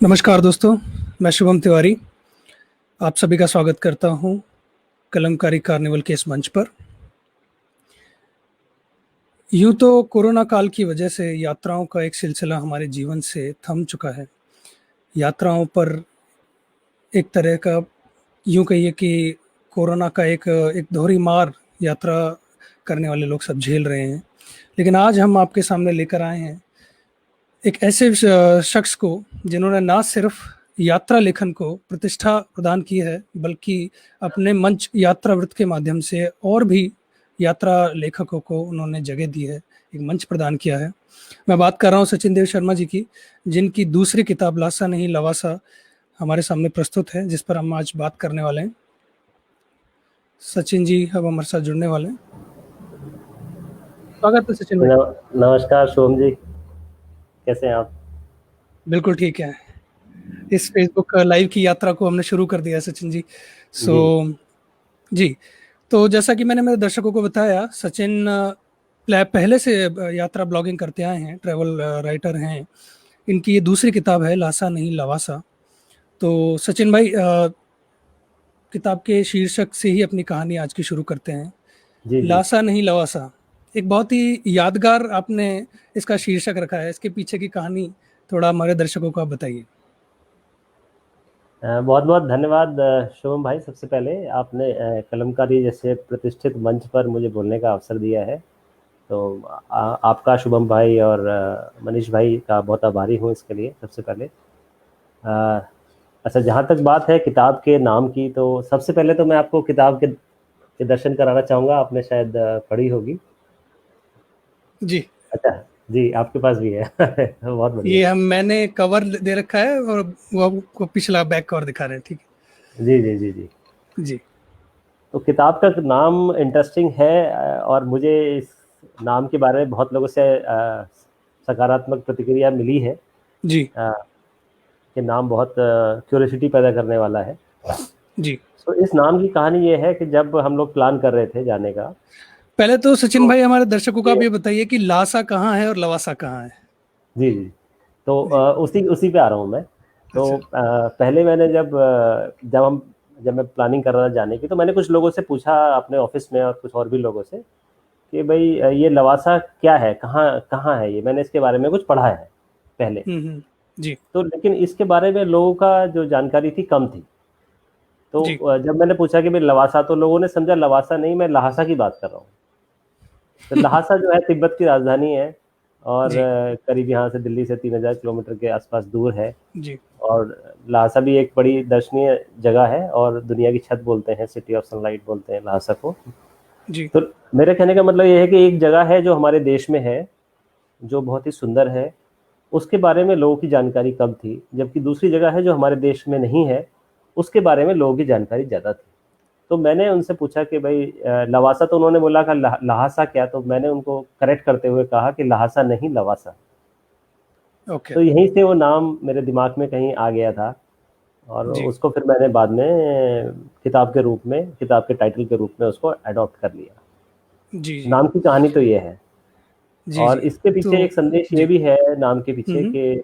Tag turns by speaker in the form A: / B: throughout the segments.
A: नमस्कार दोस्तों, मैं शुभम तिवारी आप सभी का स्वागत करता हूं कलमकारी कार्निवल के इस मंच पर। यूँ तो कोरोना काल की वजह से यात्राओं का एक सिलसिला हमारे जीवन से थम चुका है। यात्राओं पर एक तरह का यूँ कहिए कि कोरोना का एक दोहरी मार यात्रा करने वाले लोग सब झेल रहे हैं। लेकिन आज हम आपके सामने लेकर आए हैं एक ऐसे शख्स को जिन्होंने ना सिर्फ यात्रा लेखन को प्रतिष्ठा प्रदान की है, बल्कि अपने मंच यात्रावृत्त के माध्यम से और भी यात्रा लेखकों को उन्होंने जगह दी है, एक मंच प्रदान किया है। मैं बात कर रहा हूँ सचिन देव शर्मा जी की, जिनकी दूसरी किताब लासा नहीं लवासा हमारे सामने प्रस्तुत है, जिस पर हम आज बात करने वाले हैं। सचिन जी अब हमारे साथ जुड़ने वाले हैं। स्वागत है सचिन भाई।
B: नमस्कार शुभम जी, कैसे हैं आप?
A: बिल्कुल ठीक है। इस फेसबुक लाइव की यात्रा को हमने शुरू कर दिया सचिन जी। जी, तो जैसा कि मैंने मेरे दर्शकों को बताया, सचिन पहले से यात्रा ब्लॉगिंग करते आए हैं, ट्रैवल राइटर हैं। इनकी ये दूसरी किताब है लासा नहीं लवासा। तो सचिन भाई, किताब के शीर्षक से ही अपनी कहानी आज की शुरू करते हैं।
B: जी जी।
A: लासा नहीं लवासा, एक बहुत ही यादगार आपने इसका शीर्षक रखा है। इसके पीछे की कहानी थोड़ा हमारे दर्शकों को आप बताइए।
B: बहुत बहुत धन्यवाद शुभम भाई। सबसे पहले आपने कलमकारी जैसे प्रतिष्ठित मंच पर मुझे बोलने का अवसर दिया है, तो आपका शुभम भाई और मनीष भाई का बहुत आभारी हूँ इसके लिए। सबसे पहले अच्छा, जहाँ तक बात है किताब के नाम की, तो सबसे पहले तो मैं आपको किताब के दर्शन कराना चाहूँगा। आपने शायद पढ़ी होगी।
A: जी,
B: अच्छा जी, आपके पास भी है। बहुत बढ़िया।
A: ये मैंने कवर दे रखा है और वो आपको पिछला बैक कवर दिखा रहे हैं। ठीक
B: जी जी जी जी।
A: है जी।
B: तो किताब का नाम इंटरेस्टिंग है और मुझे इस नाम के बारे में बहुत लोगों से सकारात्मक प्रतिक्रिया मिली है
A: जी
B: कि नाम बहुत क्यूरियोसिटी पैदा करने वाला है।
A: जी।
B: तो इस नाम की कहानी ये है कि जब हम लोग प्लान कर रहे थे जाने का,
A: पहले तो सचिन
B: तो
A: भाई हमारे दर्शकों को आप
B: ये
A: ये बताइए कि लासा कहाँ है और लवासा कहाँ है।
B: जी जी, तो
A: जी।
B: उसी उसी पे आ रहा हूँ मैं। तो
A: अच्छा।
B: पहले मैंने जब मैं प्लानिंग कर रहा था जाने की, तो मैंने कुछ लोगों से पूछा अपने ऑफिस में और कुछ और भी लोगों से कि भाई ये लवासा क्या है, कहाँ कहाँ है ये। मैंने इसके बारे में कुछ पढ़ा है पहले,
A: जी
B: तो लेकिन इसके बारे में लोगों का जो जानकारी थी कम थी। तो
A: जी।
B: जब मैंने पूछा कि भाई लवासा, तो लोगों ने समझा लवासा नहीं, मैं लहासा की बात कर रहा हूँ। तो लहासा जो है तिब्बत की राजधानी है और
A: जी
B: करीब यहाँ से दिल्ली से 3000 किलोमीटर के आसपास दूर है।
A: जी।
B: और लहासा भी एक बड़ी दर्शनीय जगह है और दुनिया की छत बोलते हैं, सिटी ऑफ सनलाइट बोलते हैं लहासा को।
A: जी
B: तो मेरे कहने का मतलब ये है कि एक जगह है जो हमारे देश में है, जो बहुत ही सुंदर है, उसके बारे में लोगों की जानकारी कम थी। जबकि दूसरी जगह है जो हमारे देश में नहीं है, उसके बारे में लोगों की जानकारी ज़्यादा थी। तो मैंने उनसे पूछा कि भाई लवासा, तो उन्होंने बोला कि लहासा क्या। तो मैंने उनको करेक्ट करते हुए कहा कि लहासा नहीं लवासा।
A: ओके।
B: तो यहीं से वो नाम मेरे दिमाग में कहीं आ गया था और
A: जी
B: उसको फिर मैंने बाद में किताब के रूप में, किताब के टाइटल के रूप में उसको अडॉप्ट कर लिया।
A: जी जी
B: नाम की कहानी तो ये है।
A: जी।
B: और
A: जी
B: इसके
A: तो
B: पीछे एक संदेश ये
A: जी।
B: भी है नाम के पीछे कि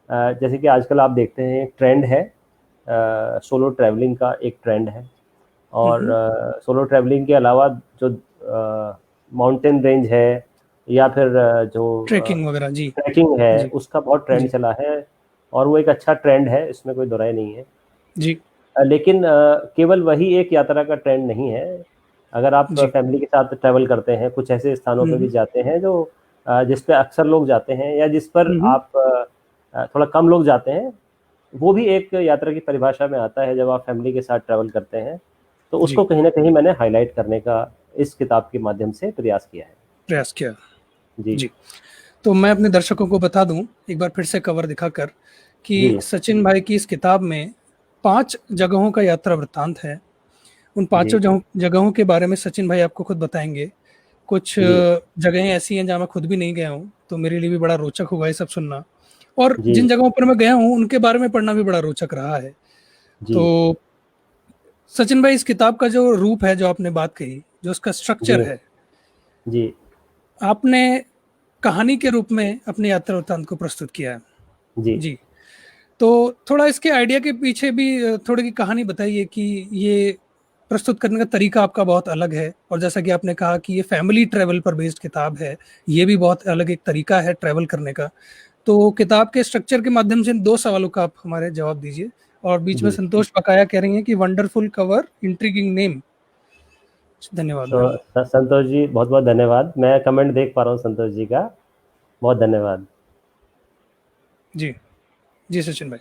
B: जैसे कि आजकल आप देखते हैं ट्रेंड है, सोलो ट्रैवलिंग का एक ट्रेंड है। और सोलो ट्रैवलिंग के अलावा जो माउंटेन रेंज है या फिर जो
A: ट्रैकिंग वगैरह। जी
B: ट्रैकिंग है,
A: जी
B: उसका बहुत ट्रेंड
A: जी
B: चला है। और वो एक अच्छा ट्रेंड है, इसमें कोई दो राय नहीं है।
A: जी
B: लेकिन केवल वही एक यात्रा का ट्रेंड नहीं है। अगर आप
A: जी।
B: फैमिली के साथ ट्रैवल करते हैं, कुछ ऐसे स्थानों पे भी जाते हैं जो जिस पे अक्सर लोग जाते हैं या जिस पर आप थोड़ा कम लोग जाते हैं, वो भी एक यात्रा की परिभाषा में आता है जब आप फैमिली के साथ ट्रैवल करते हैं। तो उसको
A: जी।
B: कहीं ना कहीं मैंने हाईलाइट करने का इस किताब के माध्यम से प्रयास किया है।
A: प्रयास किया।
B: जी
A: जी। तो मैं अपने दर्शकों को बता दूं एक बार फिर से कवर दिखाकर कि
B: जी
A: सचिन भाई की इस किताब में 5 जगहों का यात्रा वृत्तांत है। उन
B: जी
A: पांचों जगहों के बारे में सचिन भाई आपको खुद बताएंगे। कुछ
B: जी
A: जगहें ऐसी हैं जहाँ मैं खुद भी नहीं गया हूँ, तो मेरे लिए भी बड़ा रोचक होगा ये सब सुनना। और
B: जी
A: जिन जगहों पर मैं गया हूँ उनके बारे में पढ़ना भी बड़ा रोचक रहा है।
B: जी
A: तो सचिन भाई, इस किताब का जो रूप है, जो आपने बात कही, जो उसका
B: जी
A: स्ट्रक्चर है,
B: जी
A: आपने कहानी के रूप में अपने यात्रा वृत्तांत को प्रस्तुत किया है।
B: जी
A: जी। तो थोड़ा इसके आइडिया के पीछे भी थोड़ी की कहानी बताइए कि ये प्रस्तुत करने का तरीका आपका बहुत अलग है, और जैसा कि आपने कहा कि ये फैमिली ट्रैवल पर बेस्ड किताब है, ये भी बहुत अलग एक तरीका है ट्रैवल करने का। तो किताब के स्ट्रक्चर के माध्यम से इन 2 सवालों का आप हमारे जवाब दीजिए। और बीच में
B: जी।
A: संतोष बकाया कह रही हैं कि वंडरफुल कवर, इंट्रिगिंग नेम। धन्यवाद मैम।
B: संतोष जी बहुत बहुत धन्यवाद, मैं कमेंट देख पा रहा हूँ संतोष जी का, बहुत धन्यवाद।
A: जी, जी सचिन भाई।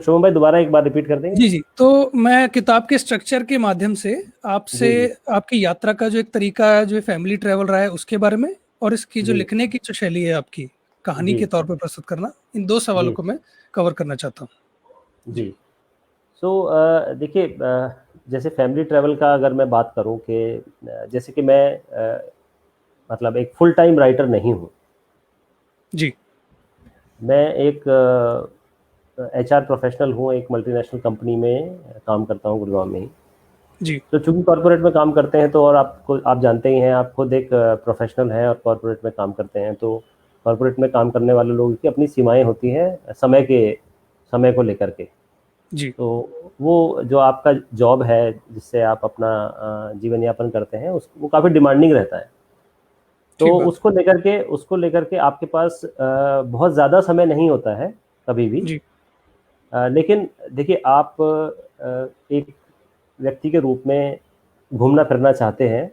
B: शुभम भाई दोबारा एक बार रिपीट कर देंगे?
A: जी, जी। तो मैं किताब के स्ट्रक्चर के माध्यम से आपसे
B: जी जी
A: आपकी यात्रा का जो एक तरीका है, जो फैमिली ट्रैवल रहा है उसके बारे में, और इसकी जो
B: जी
A: लिखने की जो शैली है आपकी, कहानी
B: जी
A: के तौर पे प्रस्तुत करना, इन 2 सवालों
B: जी
A: को मैं कवर करना चाहता हूँ।
B: जी।
A: जी,
B: सो देखिए, जैसे फैमिली ट्रैवल का अगर मैं बात करूं कि जैसे कि मैं मतलब एक फुल टाइम राइटर नहीं हूं।
A: जी,
B: मैं एक एचआर प्रोफेशनल हूं, एक मल्टीनेशनल कंपनी में काम करता हूं गुड़गांव में ही।
A: जी,
B: तो चूंकि कॉर्पोरेट में काम करते हैं तो, और आपको आप जानते ही हैं, आप खुद एक प्रोफेशनल हैं और कॉर्पोरेट में काम करते हैं, तो कॉर्पोरेट में काम करने वाले लोगों की अपनी सीमाएं होती हैं समय को लेकर के।
A: जी,
B: तो वो जो आपका जॉब है जिससे आप अपना जीवन यापन करते हैं, उस वो काफ़ी डिमांडिंग रहता है। तो
A: ठीक बात।
B: उसको लेकर के आपके पास बहुत ज़्यादा समय नहीं होता है कभी भी।
A: जी,
B: लेकिन देखिए, आप एक व्यक्ति के रूप में घूमना फिरना चाहते हैं,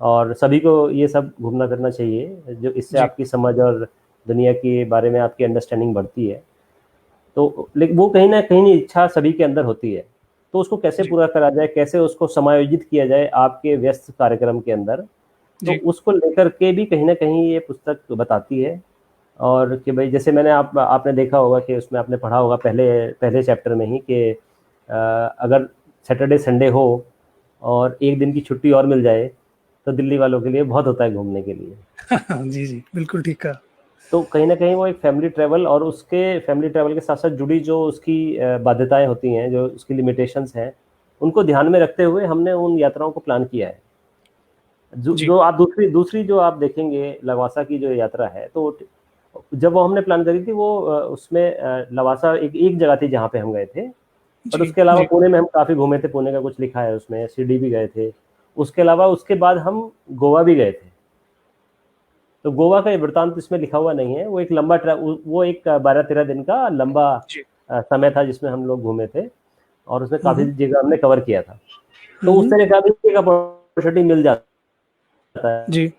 B: और सभी को ये सब घूमना फिरना चाहिए, जो इससे
A: जी,
B: आपकी समझ और दुनिया के बारे में आपकी अंडरस्टैंडिंग बढ़ती है। तो लेकिन वो कहीं ना कहीं इच्छा सभी के अंदर होती है। तो उसको कैसे
A: जी,
B: पूरा करा जाए, कैसे उसको समायोजित किया जाए आपके व्यस्त कार्यक्रम के अंदर, तो
A: जी,
B: उसको लेकर के भी कहीं ना कहीं ये पुस्तक बताती है। और कि भाई, जैसे मैंने आपने देखा होगा कि उसमें आपने पढ़ा होगा पहले पहले चैप्टर में ही कि अगर सैटरडे संडे हो और एक दिन की छुट्टी और मिल जाए तो दिल्ली वालों के लिए बहुत होता है घूमने के लिए।
A: जी, जी, बिल्कुल ठीक कहा।
B: तो कहीं ना कहीं वो एक फैमिली ट्रैवल, और उसके फैमिली ट्रैवल के साथ साथ जुड़ी जो उसकी बाध्यताएं होती हैं, जो उसकी लिमिटेशंस हैं, उनको ध्यान में रखते हुए हमने उन यात्राओं को प्लान किया है। जो
A: जी,
B: जो आप दूसरी दूसरी जो आप देखेंगे लवासा की जो यात्रा है, तो जब वो हमने प्लान करी थी, वो उसमें लवासा एक एक जगह थी जहाँ पे हम गए थे। बट
A: जी,
B: उसके अलावा
A: जी,
B: पुणे में हम काफ़ी घूमे थे, पुणे का कुछ लिखा है उसमें, शिरडी भी गए थे। उसके अलावा उसके बाद हम गोवा भी गए थे। तो गोवा का ये वृत्तांत इसमें लिखा हुआ नहीं है, वो एक लंबा वो एक 12-13 दिन का लंबा
A: जी।
B: समय था जिसमें हम लोग घूमे थे, और उसमें
A: हुँ,
B: काफ़ी
A: हुँ,
B: जगह हमने कवर किया था। तो
A: हुँ,
B: उस
A: हुँ।
B: तरह का भी एक अपॉर्चुनिटी मिल जाता
A: जी,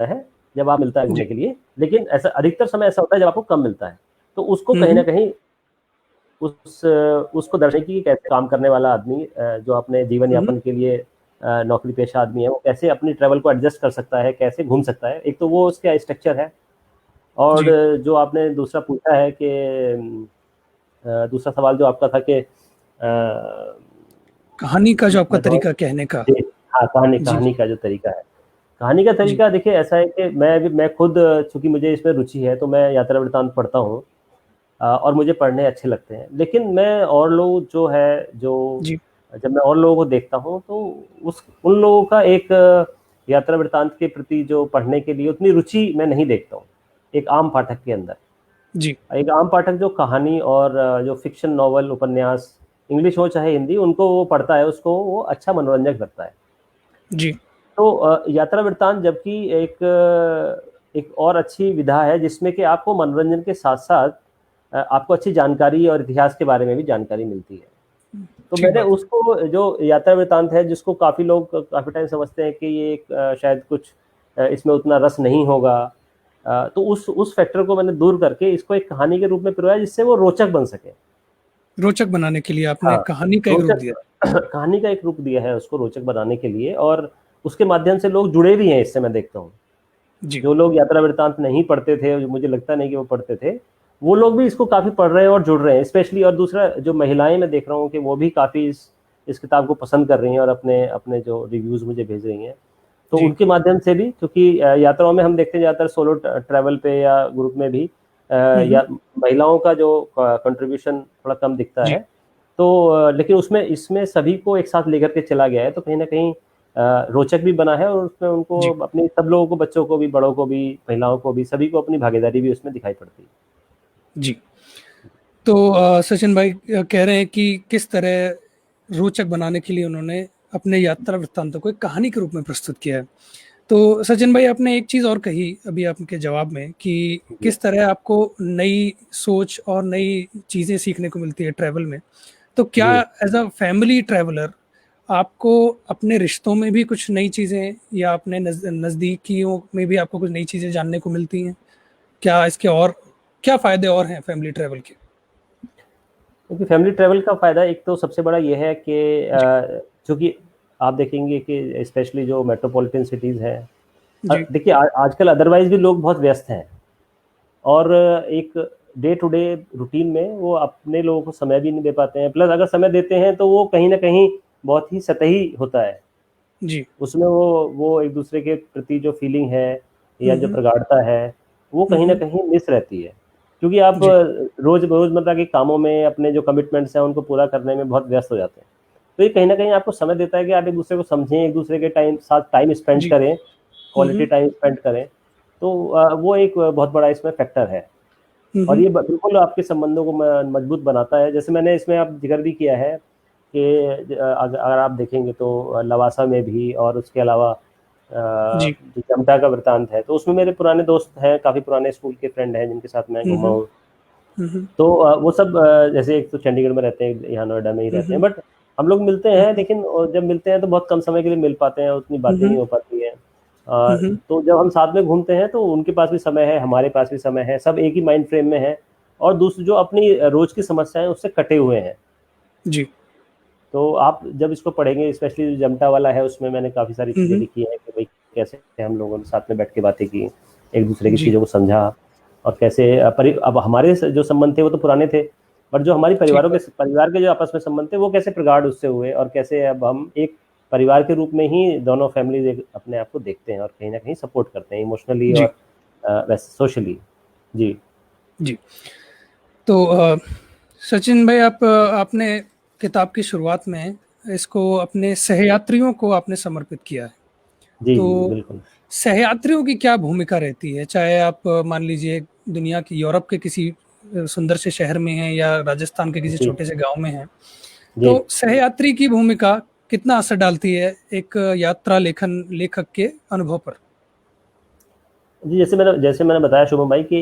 B: है जब आप मिलता है
A: जी।
B: घूमने के लिए। लेकिन ऐसा अधिकतर समय ऐसा होता है जब आपको कम मिलता है। तो उसको
A: हुँ,
B: कहीं ना
A: हुँ,
B: कहीं उसको दर्शाने की, कैसे काम करने वाला आदमी जो अपने जीवन
A: हुँ, हुँ।
B: यापन के लिए नौकरी पेशा आदमी है, वो कैसे अपनी ट्रैवल को एडजस्ट कर सकता है, कैसे घूम सकता है। एक तो वो उसका स्ट्रक्चर है। और
A: जी,
B: जो आपने दूसरा पूछा है कि दूसरा सवाल जो आपका था कि
A: कहानी का जो आपका
B: मैं थोड़ा,
A: तरीका कहने का।
B: जी, हाँ, कहानी
A: जी,
B: कहानी
A: जी,
B: का जो तरीका है, कहानी का
A: जी,
B: तरीका देखिए ऐसा है कि मैं खुद, चूंकि मुझे इसमें रुचि है, तो मैं यात्रा वृत्तांत पढ़ता हूँ, और मुझे पढ़ने अच्छे लगते हैं। लेकिन मैं और लोग जो है, जो
A: जी,
B: जब मैं और लोगों को देखता हूँ, तो उस उन लोगों का एक यात्रा वृत्तांत के प्रति जो पढ़ने के लिए उतनी रुचि मैं नहीं देखता हूँ एक आम पाठक के अंदर।
A: जी,
B: एक आम पाठक जो कहानी और जो फिक्शन नॉवल उपन्यास, इंग्लिश हो चाहे हिंदी, उनको वो पढ़ता है, उसको वो अच्छा मनोरंजक लगता है।
A: जी,
B: तो यात्रा वृत्तांत जबकि एक और अच्छी विधा है जिसमें कि आपको मनोरंजन के साथ साथ आपको अच्छी जानकारी और इतिहास के बारे में भी जानकारी मिलती है। तो
A: ठीक
B: मैंने
A: बात।
B: उसको, जो यात्रा वृत्तांत है, जिसको काफ़ी लोग काफ़ी टाइम समझते हैं कि ये एक शायद कुछ इसमें उतना रस नहीं होगा, तो उस फैक्टर को मैंने दूर करके इसको एक कहानी के रूप में पिरोया, जिससे वो रोचक बन सके।
A: रोचक बनाने के लिए आपने
B: हाँ,
A: कहानी का एक रूप
B: रोचक
A: दिया।
B: कहानी का एक रूप दिया है उसको रोचक बनाने के लिए, और उसके माध्यम से लोग जुड़े भी हैं इससे, मैं देखता हूँ।
A: जी,
B: जो लोग यात्रा वृत्तांत नहीं पढ़ते थे, जो मुझे लगता नहीं कि वो पढ़ते थे, वो लोग भी इसको काफ़ी पढ़ रहे हैं और जुड़ रहे हैं स्पेशली। और दूसरा, जो महिलाएं मैं देख रहा हूँ कि वो भी काफ़ी इस किताब को पसंद कर रही हैं, और अपने अपने जो रिव्यूज़ मुझे भेज रही हैं। तो
A: जी,
B: उनके माध्यम से भी, क्योंकि यात्राओं में हम देखते हैं ज़्यादातर सोलो ट्रैवल पे या ग्रुप में भी
A: हुँ, हुँ,
B: या महिलाओं का जो कंट्रीब्यूशन थोड़ा कम दिखता
A: जी,
B: है। तो लेकिन उसमें इसमें सभी को एक साथ लेकर के चला गया है, तो कहीं ना कहीं रोचक भी बना है, और उसमें उनको
A: जी।
B: अपनी सब लोगों को, बच्चों को भी, बड़ों को भी, महिलाओं को भी, सभी को अपनी भागीदारी भी उसमें दिखाई पड़ती है।
A: जी। तो सचिन भाई कह रहे हैं कि किस तरह रोचक बनाने के लिए उन्होंने अपने यात्रा वृत्तांतों को एक कहानी के रूप में प्रस्तुत किया है। तो सचिन भाई आपने एक चीज़ और कही अभी आपके जवाब में कि
B: जी
A: किस तरह आपको नई सोच और नई चीज़ें सीखने को मिलती है ट्रैवल में। तो क्या
B: जी।
A: एज़ अ फैमिली ट्रैवलर आपको अपने रिश्तों में भी कुछ नई चीज़ें या अपने नज़दीकियों में भी आपको कुछ नई चीज़ें जानने को मिलती हैं? क्या इसके और क्या फ़ायदे और हैं फैमिली ट्रैवल के?
B: क्योंकि फैमिली ट्रैवल का फ़ायदा एक तो सबसे बड़ा ये है कि
A: जी,
B: चूँकि आप देखेंगे कि स्पेशली जो मेट्रोपॉलिटन सिटीज़ हैं,
A: जी।
B: देखिए आजकल अदरवाइज़ भी लोग बहुत व्यस्त हैं और एक डे टू डे रूटीन में वो अपने लोगों को समय भी नहीं दे पाते हैं। प्लस अगर समय देते हैं तो वो कहीं न कहीं बहुत ही सतही होता है।
A: जी।
B: उसमें वो एक-दूसरे के प्रति जो फीलिंग है या
A: हुँ,
B: जो
A: हुँ।
B: प्रगाढ़ता है, वो
A: हुँ,
B: कहीं न
A: हुँ।
B: कहीं मिस रहती है। क्योंकि आप
A: जी,
B: रोज़मर्रा के कामों में अपने जो कमिटमेंट्स हैं, उनको पूरा करने में बहुत व्यस्त हो जाते हैं। तो ये कहीं न कहीं आपको समय देता है कि आप एक-दूसरे को समझें, एक-दूसरे के साथ टाइम स्पेंड
A: जी।
B: करें,
A: हुँ,
B: क्वालिटी
A: हुँ।
B: टाइम स्पेंड करें। तो वो एक बहुत बड़ा इसमें फैक्टर है
A: हुँ,
B: और
A: हुँ।
B: ये ब बिल्कुल आपके संबंधों को म मजबूत बनाता है। जैसे मैंने इसमें अब ज़िक्र भी किया है कि अगर आप देखेंगे तो लवासा में भी और उसके अलावा
A: जी।
B: जो जमटा का वृत्तांत है, तो उसमें मेरे पुराने दोस्त हैं, काफ़ी पुराने स्कूल के फ्रेंड हैं जिनके साथ मैं
A: हुँ,
B: घूमा
A: हुँ।
B: हूँ।
A: हुँ, हुँ।
B: तो वो सब जैसे एक तो चंडीगढ़ में रहते हैं, यहाँ नोएडा में ही
A: हुँ,
B: रहते हैं,
A: हुँ।
B: बट हम लोग मिलते
A: हुँ,
B: हैं,
A: हुँ।
B: लेकिन जब मिलते हैं तो बहुत कम समय के लिए मिल पाते हैं, उतनी
A: हुँ,
B: बातें नहीं
A: हुँ।
B: हो पाती हैं।
A: हुँ, हुँ।
B: तो जब हम साथ में घूमते हैं तो उनके पास भी समय है, हमारे पास भी समय है, सब एक ही माइंड फ्रेम में हैं और दूसरी जो अपनी रोज़ की समस्याएँ उससे कटे हुए हैं।
A: जी।
B: तो आप जब इसको पढ़ेंगे, स्पेशली जो जमटा वाला है, उसमें मैंने काफ़ी सारी
A: हुँ,
B: चीज़ें
A: हुँ।
B: लिखी हैं कि भई कैसे हम लोगों ने साथ में बैठ के बातें की, एक-दूसरे की
A: जी,
B: चीज़ों को समझा और कैसे अब हमारे जो संबंध थे वो तो पुराने थे, बट जो हमारी
A: ठीक बात।
B: परिवार के जो आपस में संबंध थे वो कैसे प्रगाढ़ उससे हुए और कैसे अब हम एक परिवार के रूप में ही दोनों फैमिलीज़ एक अपने आप को देखते हैं और कहीं न कहीं सपोर्ट करते हैं इमोशनली
A: जी,
B: और वैसे सोशली। जी।
A: जी। तो सचिन भाई आपने किताब की शुरुआत में इसको अपने सहयात्रियों को आपने समर्पित किया है।
B: जी, जी, जी,
A: तो
B: बिल्कुल।
A: सहयात्रियों की क्या भूमिका रहती है? चाहे आप मान लीजिए दुनिया की यूरोप के किसी सुंदर से शहर में हैं या राजस्थान के किसी
B: जी,
A: छोटे से गाँव में हैं।
B: जी।
A: तो सहयात्री की भूमिका कितना असर डालती है एक यात्रा लेखन लेखक के अनुभव पर?
B: जी, जैसे मैंने बताया शुभम भाई कि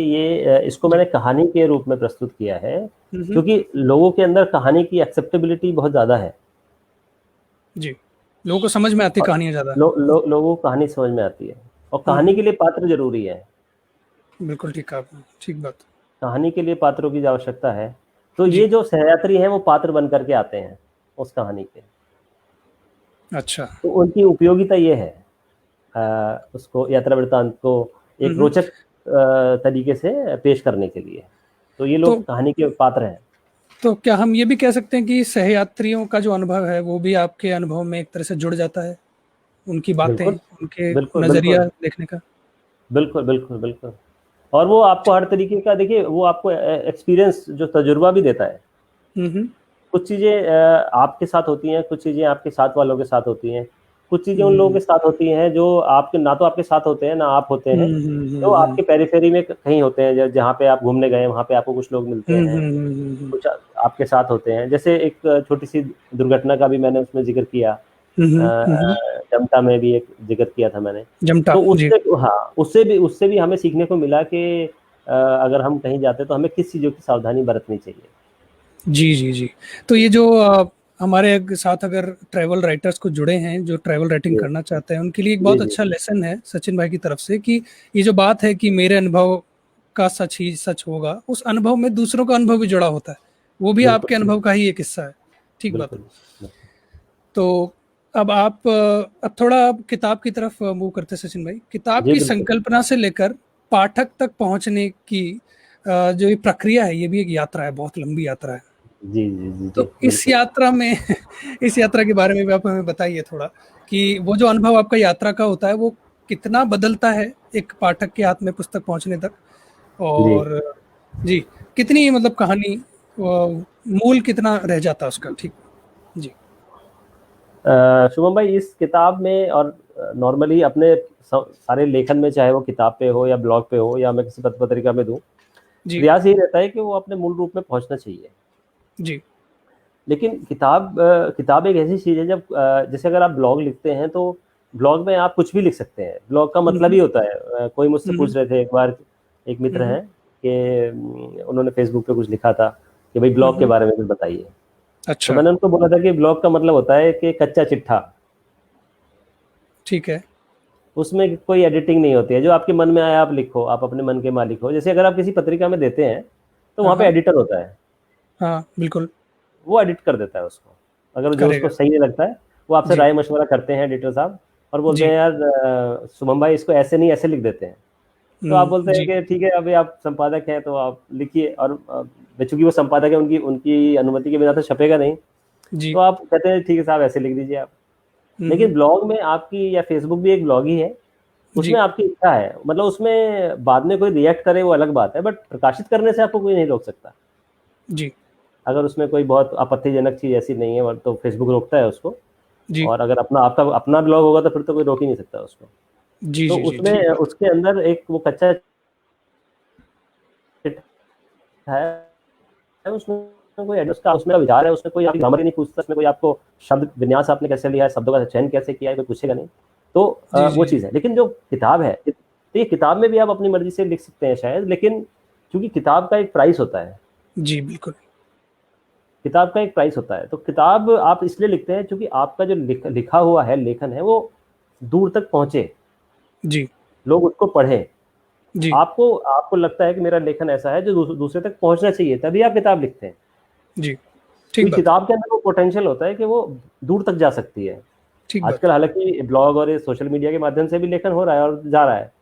B: इसको
A: जी।
B: मैंने कहानी के रूप में प्रस्तुत किया है,
A: हुँ, हुँ।
B: क्योंकि लोगों के अंदर कहानी की एक्सेप्टेबिलिटी बहुत ज़्यादा है
A: जी। लोगों को समझ में आती
B: और
A: कहानियाँ ज़्यादा।
B: लोगों को कहानी समझ में आती है और
A: हुँ,
B: कहानी
A: हुँ।
B: के लिए पात्र ज़रूरी है।
A: बिल्कुल ठीक कहा आपने, ठीक बात।
B: कहानी के लिए पात्रों की आवश्यकता है, तो ये
A: जी,
B: जो सहयात्री हैं वो पात्र बन कर के आते हैं, उस कहानी के।
A: अच्छा।
B: तो उनकी उपयोगिता ये है उसको यात्रा वृत्तांत को
A: हुँ,
B: एक
A: हुँ।
B: रोचक तरीके से पेश करने के लिए। तो ये
A: तो
B: लोग कहानी के पात्र हैं।
A: तो क्या हम ये भी कह सकते हैं कि सहयात्रियों का जो अनुभव है, वो भी आपके अनुभव में एक तरह से जुड़ जाता है? उनकी बातें,
B: बिल्कुल,
A: उनके
B: बिल्कुल,
A: नज़रिया
B: बिल्कुल।
A: देखने का?
B: बिल्कुल, बिल्कुल, बिल्कुल। और वो आपको हर तरीके का देखिए वो आपको एक्सपीरियंस जो तजुर्बा भी देता है।
A: हुँ, हुँ।
B: कुछ चीज़ें आपके साथ होती हैं, कुछ चीज़ें आपके साथ वालों के साथ होती हैं। कुछ चीज़ें उन लोगों
A: हुँ।
B: के साथ होती हैं जो आपके ना तो आपके साथ होते हैं, ना आप होते
A: हुँ,
B: हैं।
A: हुँ,
B: जो
A: हुँ, हुँ।
B: आपके पेरिफेरी में कहीं होते हैं जहाँ पे आप घूमने गए, वहाँ पे आपको कुछ लोग मिलते
A: हुँ,
B: हैं,
A: हुँ, हुँ, हुँ, हुँ।
B: कुछ आपके साथ होते हैं। जैसे एक छोटी-सी दुर्घटना का भी मैंने उसमें ज़िक्र किया।
A: हुँ, हुँ, हुँ, हुँ।
B: जमटा में भी एक ज़िक्र किया था मैंने।
A: जमटा,
B: तो
A: जी।
B: उससे हाँ, उससे भी हमें सीखने को मिला कि अगर हम कहीं जाते हैं तो हमें किस चीज़ों की सावधानी बरतनी चाहिए।
A: जी, जी, जी। तो ये जो हमारे साथ अगर ट्रैवल राइटर्स कुछ जुड़े हैं, जो ट्रैवल राइटिंग
B: जी,
A: करना चाहते हैं, उनके लिए एक
B: जी,
A: बहुत
B: जी।
A: अच्छा लेसन है सचिन भाई की तरफ से कि ये जो बात है कि मेरे अनुभव का सच ही सच होगा, उस अनुभव में दूसरों का अनुभव भी जुड़ा होता है। वो भी
B: बिल्कुल,
A: आपके अनुभव का ही एक हिस्सा है। ठीक बात।
B: बिल्कुल, बिल्कुल।
A: तो अब अब थोड़ा अब किताब की तरफ मूव करते हैं सचिन भाई। किताब
B: जी,
A: की
B: बिल्कुल।
A: संकल्पना से लेकर पाठक तक पहुँचने की जो ये प्रक्रिया है, ये भी एक यात्रा है, बहुत लंबी यात्रा है।
B: जी, जी, जी, जी,
A: तो इस
B: बिल्कुल।
A: यात्रा में इस यात्रा के बारे में भी आप हमें बताइए थोड़ा कि वो जो अनुभव आपका यात्रा का होता है वो कितना बदलता है एक पाठक के हाथ में पुस्तक पहुंचने तक
B: जी।
A: और जी कितनी मतलब कहानी मूल कितना रह जाता है उसका ठीक जी
B: शुभम भाई इस किताब में और नॉर्मली अपने सारे लेखन में चाहे वो किताब पे हो या ब्लॉग पे हो या मैं किसी पत्र पत्रिका में दूँ,
A: जी,
B: प्रयास यही रहता है कि वो अपने मूल रूप में पहुंचना चाहिए।
A: जी।
B: लेकिन किताब एक ऐसी चीज़ है, जब जैसे अगर आप ब्लॉग लिखते हैं तो ब्लॉग में आप कुछ भी लिख सकते हैं। ब्लॉग का
A: हुँ,
B: मतलब
A: हुँ।
B: ही होता है, कोई मुझसे
A: हुँ, हुँ।
B: पूछ रहे थे एक बार, एक
A: हुँ,
B: मित्र
A: हुँ।
B: हैं कि उन्होंने फेसबुक पे कुछ लिखा था कि भाई
A: हुँ,
B: ब्लॉग के
A: हुँ।
B: बारे में कुछ बताइए। तो
A: अच्छा,
B: मैंने उनको बोला था कि ब्लॉग का मतलब होता है कि कच्चा चिट्ठा,
A: ठीक है।
B: उसमें कोई एडिटिंग नहीं होती है। जो आपके मन में आया आप लिखो, आप अपने मन के मालिक हो। जैसे अगर आप किसी पत्रिका में देते हैं तो
A: हाँ,
B: वहाँ पे
A: हाँ।
B: एडिटर होता है,
A: हाँ, बिल्कुल,
B: वो एडिट कर देता है उसको। अगर जो उसको
A: करेगा।
B: सही नहीं लगता है, वो आपसे
A: जी,
B: राय मशवरा करते हैं एडिटर साहब, और बोलते
A: जी।
B: हैं यार शुभम भाई इसको ऐसे नहीं ऐसे लिख देते हैं। तो आप
A: हुँ,
B: बोलते हैं
A: जी।
B: कि ठीक है, अभी आप संपादक हैं तो आप लिखिए, और चूंकि वो संपादक है, उनकी उनकी अनुमति के बिना तो छपेगा नहीं।
A: जी।
B: तो आप कहते हैं ठीक है साहब, ऐसे लिख दीजिए आप।
A: हुँ,
B: लेकिन
A: हुँ।
B: ब्लॉग में आपकी, या फेसबुक भी एक ब्लॉग ही है, उसमें
A: जी,
B: आपकी इच्छा है, मतलब उसमें बाद में कोई रिएक्ट करे वो अलग बात है, बट प्रकाशित करने से आपको कोई नहीं रोक सकता।
A: जी,
B: अगर उसमें कोई बहुत आपत्तिजनक चीज़ ऐसी नहीं है तो फेसबुक रोकता है उसको।
A: जी।
B: और अगर आपका अपना ब्लॉग होगा तो फिर तो कोई रोक ही नहीं सकता उसको।
A: जी,
B: तो
A: जी, जी,
B: उसमें
A: ठीक बात।
B: उसके अंदर एक वो कच्चा चिट्ठा है, उसमें कोई उसका उसमें विचार है, उसमें कोई आपकी ग्रामर ही नहीं पूछता, उसमें कोई आपको शब्द विन्यास आपने कैसे लिया है, शब्दों का चयन कैसे किया है, कोई पूछेगा नहीं। तो
A: जी,
B: वो
A: जी, जी।
B: चीज़ है। लेकिन जो किताब है, तो ये किताब में भी आप अपनी मर्जी से लिख सकते हैं शायद, लेकिन चूंकि किताब का एक प्राइस होता है,
A: जी, बिल्कुल।
B: किताब का एक प्राइस होता है, तो किताब आप इसलिए लिखते हैं क्योंकि आपका जो लिखा हुआ है, लेखन है, वो दूर तक पहुंचे,
A: जी,
B: लोग उसको पढ़ें।
A: जी,
B: आपको आपको लगता है कि मेरा लेखन ऐसा है जो दूसरे तक पहुंचना चाहिए, तभी आप किताब लिखते हैं।
A: जी। ठीक
B: क्योंकि
A: बात है,
B: किताब के अंदर वो पोटेंशियल होता है कि वो दूर तक जा सकती है।
A: ठीक बात
B: आजकल
A: है।
B: हालांकि ब्लॉग और ये सोशल मीडिया के माध्यम से भी लेखन हो रहा है और जा रहा है,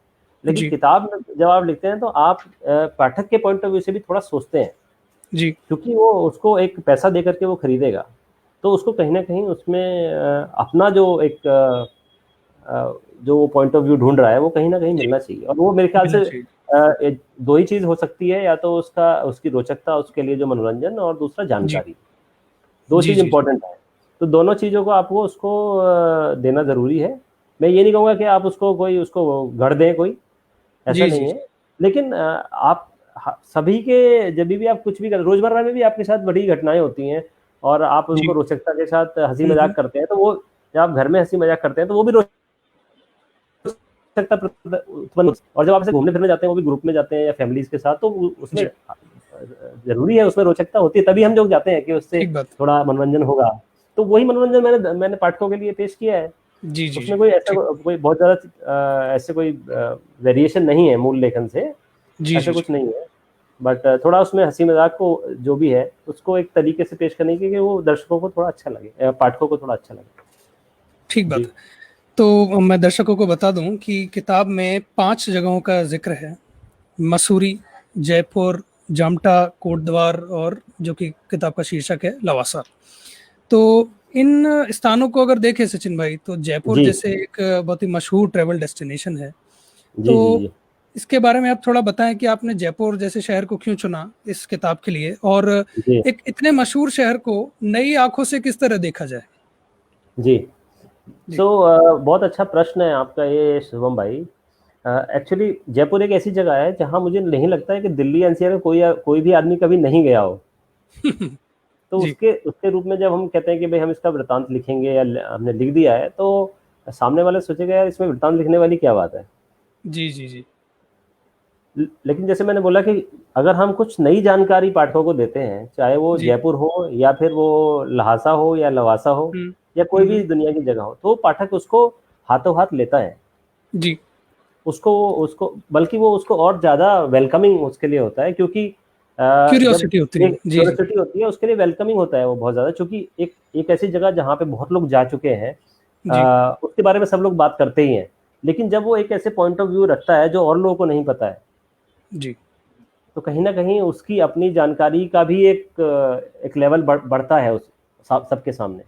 B: लेकिन
A: जी,
B: किताब में जब आप लिखते हैं तो आप पाठक के पॉइंट ऑफ व्यू से भी थोड़ा सोचते हैं,
A: जी,
B: क्योंकि वो उसको एक पैसा दे करके वो खरीदेगा, तो उसको कहीं ना कहीं उसमें अपना जो एक जो वो पॉइंट ऑफ व्यू ढूंढ रहा है वो कहीं ना कहीं
A: जी,
B: मिलना चाहिए। और वो मेरे ख्याल
A: मिलना
B: से
A: चाहिए।
B: दो ही चीज हो सकती है, या तो उसका उसकी रोचकता, उसके लिए जो मनोरंजन, और दूसरा
A: जी,
B: जानकारी। दो
A: जी,
B: चीज
A: जी, जी।
B: इंपॉर्टेंट है। तो दोनों चीजों को आपको उसको देना जरूरी है। मैं ये नहीं कहूँगा कि आप उसको कोई उसको गढ़ दें, कोई ऐसा
A: जी, जी,
B: नहीं
A: जी।
B: है। लेकिन आप सभी के जब भी आप कुछ भी कर, रोजमर्रा में भी आपके साथ बड़ी घटनाएं होती हैं, और आप उनको
A: जी।
B: रोचकता के साथ हंसी
A: हुँ, हुँ।
B: मजाक करते हैं, तो वो जब आप घर में हंसी मजाक करते हैं तो वो भी सकता उत्पन्न और जब आप ऐसे घूमने फिरने जाते हैं, वो भी ग्रुप में जाते हैं या फैमिलीज के साथ, तो उसमें
A: जी,
B: जरूरी है, उसमें रोचकता होती है, तभी हम लोग जाते हैं कि उससे
A: ठीक बात।
B: थोड़ा मनोरंजन होगा। तो वही मनोरंजन मैंने पाठकों के लिए पेश किया है।
A: जी, जी,
B: उसमें
A: जी,
B: कोई ऐसा
A: ठीक।
B: कोई बहुत ज्यादा ऐसे कोई वेरिएशन नहीं है मूल लेखन से,
A: जी,
B: ऐसा
A: जी, जी,
B: कुछ नहीं है। बट थोड़ा उसमें हंसी मजाक को जो भी है उसको एक तरीके से पेश करने की कि वो दर्शकों को थोड़ा अच्छा लगे, पाठकों को थोड़ा अच्छा लगे।
A: ठीक बात
B: जी
A: है। तो मैं दर्शकों को बता दूँ कि किताब में 5 जगहों का ज़िक्र है। मसूरी, जयपुर, जामटा, कोटद्वार और जो कि किताब का शीर्षक है लवासा। तो इन स्थानों को अगर देखें सचिन भाई, तो जयपुर
B: जी
A: जैसे एक बहुत ही मशहूर ट्रैवल डेस्टिनेशन है।
B: जी जी
A: तो
B: जी
A: इसके बारे में आप थोड़ा बताएँ कि आपने जयपुर जैसे शहर को क्यों चुना इस किताब के लिए? और
B: जी
A: एक इतने मशहूर शहर को नई आँखों से किस तरह देखा जाए?
B: जी।
A: जी।
B: सो बहुत अच्छा प्रश्न है आपका ये शुभम भाई। एक्चुअली जयपुर एक ऐसी जगह है जहाँ मुझे नहीं लगता है कि दिल्ली एनसीआर में कोई भी आदमी कभी नहीं गया हो। तो
A: जी।
B: उसके उसके रूप में जब हम कहते हैं कि भाई हम इसका वृत्तांत लिखेंगे या हमने लिख दिया है, तो सामने वाले सोचेगा यार इसमें वृत्तांत लिखने वाली क्या बात है।
A: जी, जी, जी।
B: लेकिन जैसे मैंने बोला कि अगर हम कुछ नई जानकारी पाठकों को देते हैं, चाहे वो
A: जी।
B: जयपुर हो या फिर वो लहासा हो या लवासा हो
A: हुँ।
B: या कोई
A: हुँ,
B: भी
A: हुँ।
B: दुनिया की जगह हो, तो पाठक उसको हाथों हाथ लेता है।
A: जी।
B: उसको उसको बल्कि वो उसको और ज़्यादा वेलकमिंग उसके लिए होता है, क्योंकि जब
A: क्यूरियोसिटी होती है।
B: एक
A: जी, जी।
B: क्यूरियोसिटी होती है उसके लिए वेलकमिंग होता है वो बहुत ज़्यादा, क्योंकि एक एक ऐसी जगह जहाँ पे बहुत लोग जा चुके हैं,
A: जी,
B: उसके बारे में सब लोग बात करते ही हैं। लेकिन जब वो एक ऐसे पॉइंट ऑफ व्यू रखता है जो और लोगों को नहीं पता है,
A: जी।
B: तो कहीं ना कहीं उसकी अपनी जानकारी का भी एक लेवल बढ़ता है उस सबके सामने।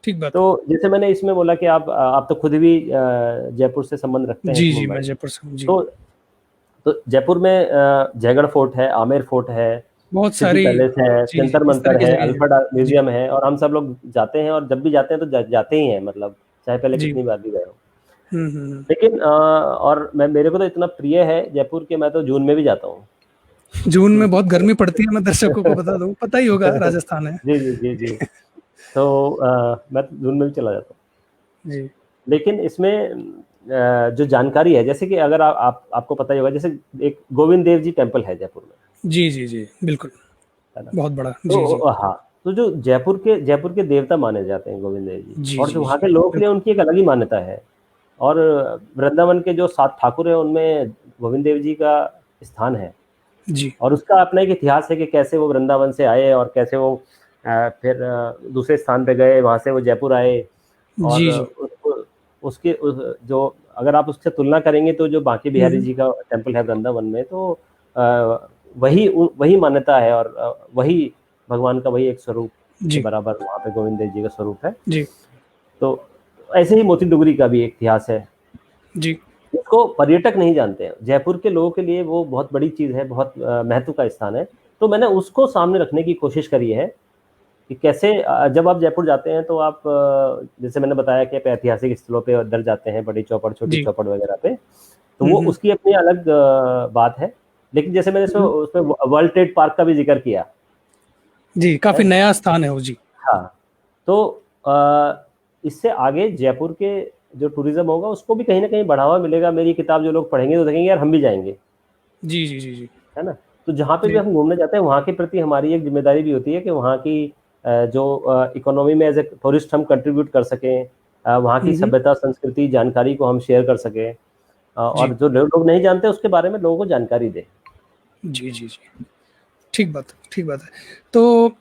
A: ठीक बात
B: तो
A: है।
B: जैसे मैंने इसमें बोला कि आप तो खुद भी जयपुर से संबंध रखते हैं
A: जी, जी,
B: शुभम भाई।
A: मैं जयपुर से हूँ। जी।
B: तो तो जयपुर में जयगढ़ फोर्ट है, आमेर फोर्ट है,
A: बहुत
B: सिटी
A: सारी
B: पैलेस है,
A: जी, जी,
B: जंतर
A: इस तरह
B: मंतर
A: की
B: है,
A: जगह हैं।
B: अल्फ्रेड
A: जी,
B: म्यूजियम है, और हम सब लोग जाते हैं, और जब भी जाते हैं तो जाते ही हैं, मतलब चाहे पहले
A: जी।
B: कितनी बार भी गए हो।
A: हुँ, हुँ, हुँ।
B: लेकिन और मेरे को तो इतना प्रिय है जयपुर के, मैं तो जून में भी जाता हूँ।
A: जून में बहुत गर्मी पड़ती है, मैं दर्शकों को बता दूं, पता ही होगा, राजस्थान है।
B: जी, जी, जी, जी। तो मैं तो जून में भी चला जाता हूँ।
A: जी
B: लेकिन इसमें जो जानकारी है, जैसे कि अगर आपको पता ही होगा, जैसे एक गोविंद देव जी टेम्पल है जयपुर में,
A: जी जी जी बिल्कुल,
B: है ना?
A: बहुत बड़ा। जी जी
B: तो हाँ, तो जो जयपुर के देवता माने जाते हैं गोविंद देव जी,
A: जी
B: और जो
A: जी
B: वहाँ
A: जी
B: के लोगों के लिए
A: बिल्कुल।
B: उनकी एक अलग ही मान्यता है। और वृंदावन के जो 7 ठाकुर हैं उनमें गोविंद देव जी का स्थान है।
A: जी
B: और उसका अपना एक इतिहास है कि कैसे वो वृंदावन से आए और कैसे वो फिर दूसरे स्थान पे गए, वहाँ से वो जयपुर आए। और
A: जी जी
B: उसके जो अगर आप उससे तुलना करेंगे तो जो बांके बिहारी
A: हम्म,
B: जी का टेम्पल है वृंदावन में, तो वही वही मान्यता है। और वही भगवान का वही एक स्वरूप के
A: जी
B: बराबर वहाँ पे गोविंद देव जी का स्वरूप है।
A: जी
B: तो ऐसे ही मोती डुगरी का भी एक इतिहास है,
A: जी
B: उसको पर्यटक नहीं जानते हैं। जयपुर के लोगों के लिए वो बहुत बड़ी चीज़ है, बहुत महत्व का स्थान है। तो मैंने उसको सामने रखने की कोशिश करी है कि कैसे जब आप जयपुर जाते हैं तो आप जैसे मैंने बताया कि आप ऐतिहासिक स्थलों पे अंदर जाते हैं, बड़ी चौपड़, छोटी
A: जी
B: चौपड़ वगैरह पे, तो वो
A: हम्म,
B: उसकी अपनी अलग बात है। लेकिन जैसे मैंने
A: हम्म,
B: उसमें वर्ल्ड ट्रेड पार्क का भी जिक्र किया
A: जी काफी
B: है।
A: नया स्थान है वो। जी
B: हाँ, तो इससे आगे जयपुर के जो टूरिज्म होगा उसको भी कहीं ना कहीं बढ़ावा मिलेगा। मेरी किताब जो लोग पढ़ेंगे तो देखेंगे यार हम भी जाएंगे,
A: जी जी जी जी
B: है ना? तो जहाँ पे भी
A: जी
B: हम घूमने जाते हैं वहाँ के प्रति हमारी एक जिम्मेदारी भी होती है कि वहाँ की जो इकोनॉमी में एज ए टूरिस्ट हम कंट्रीब्यूट कर सकें, वहाँ की
A: हम्म,
B: सभ्यता, संस्कृति, जानकारी को हम शेयर कर सकें, और
A: जी
B: जो लोग नहीं जानते उसके बारे में लोगों को जानकारी दें।
A: जी जी जी ठीक बात, ठीक बात है। तो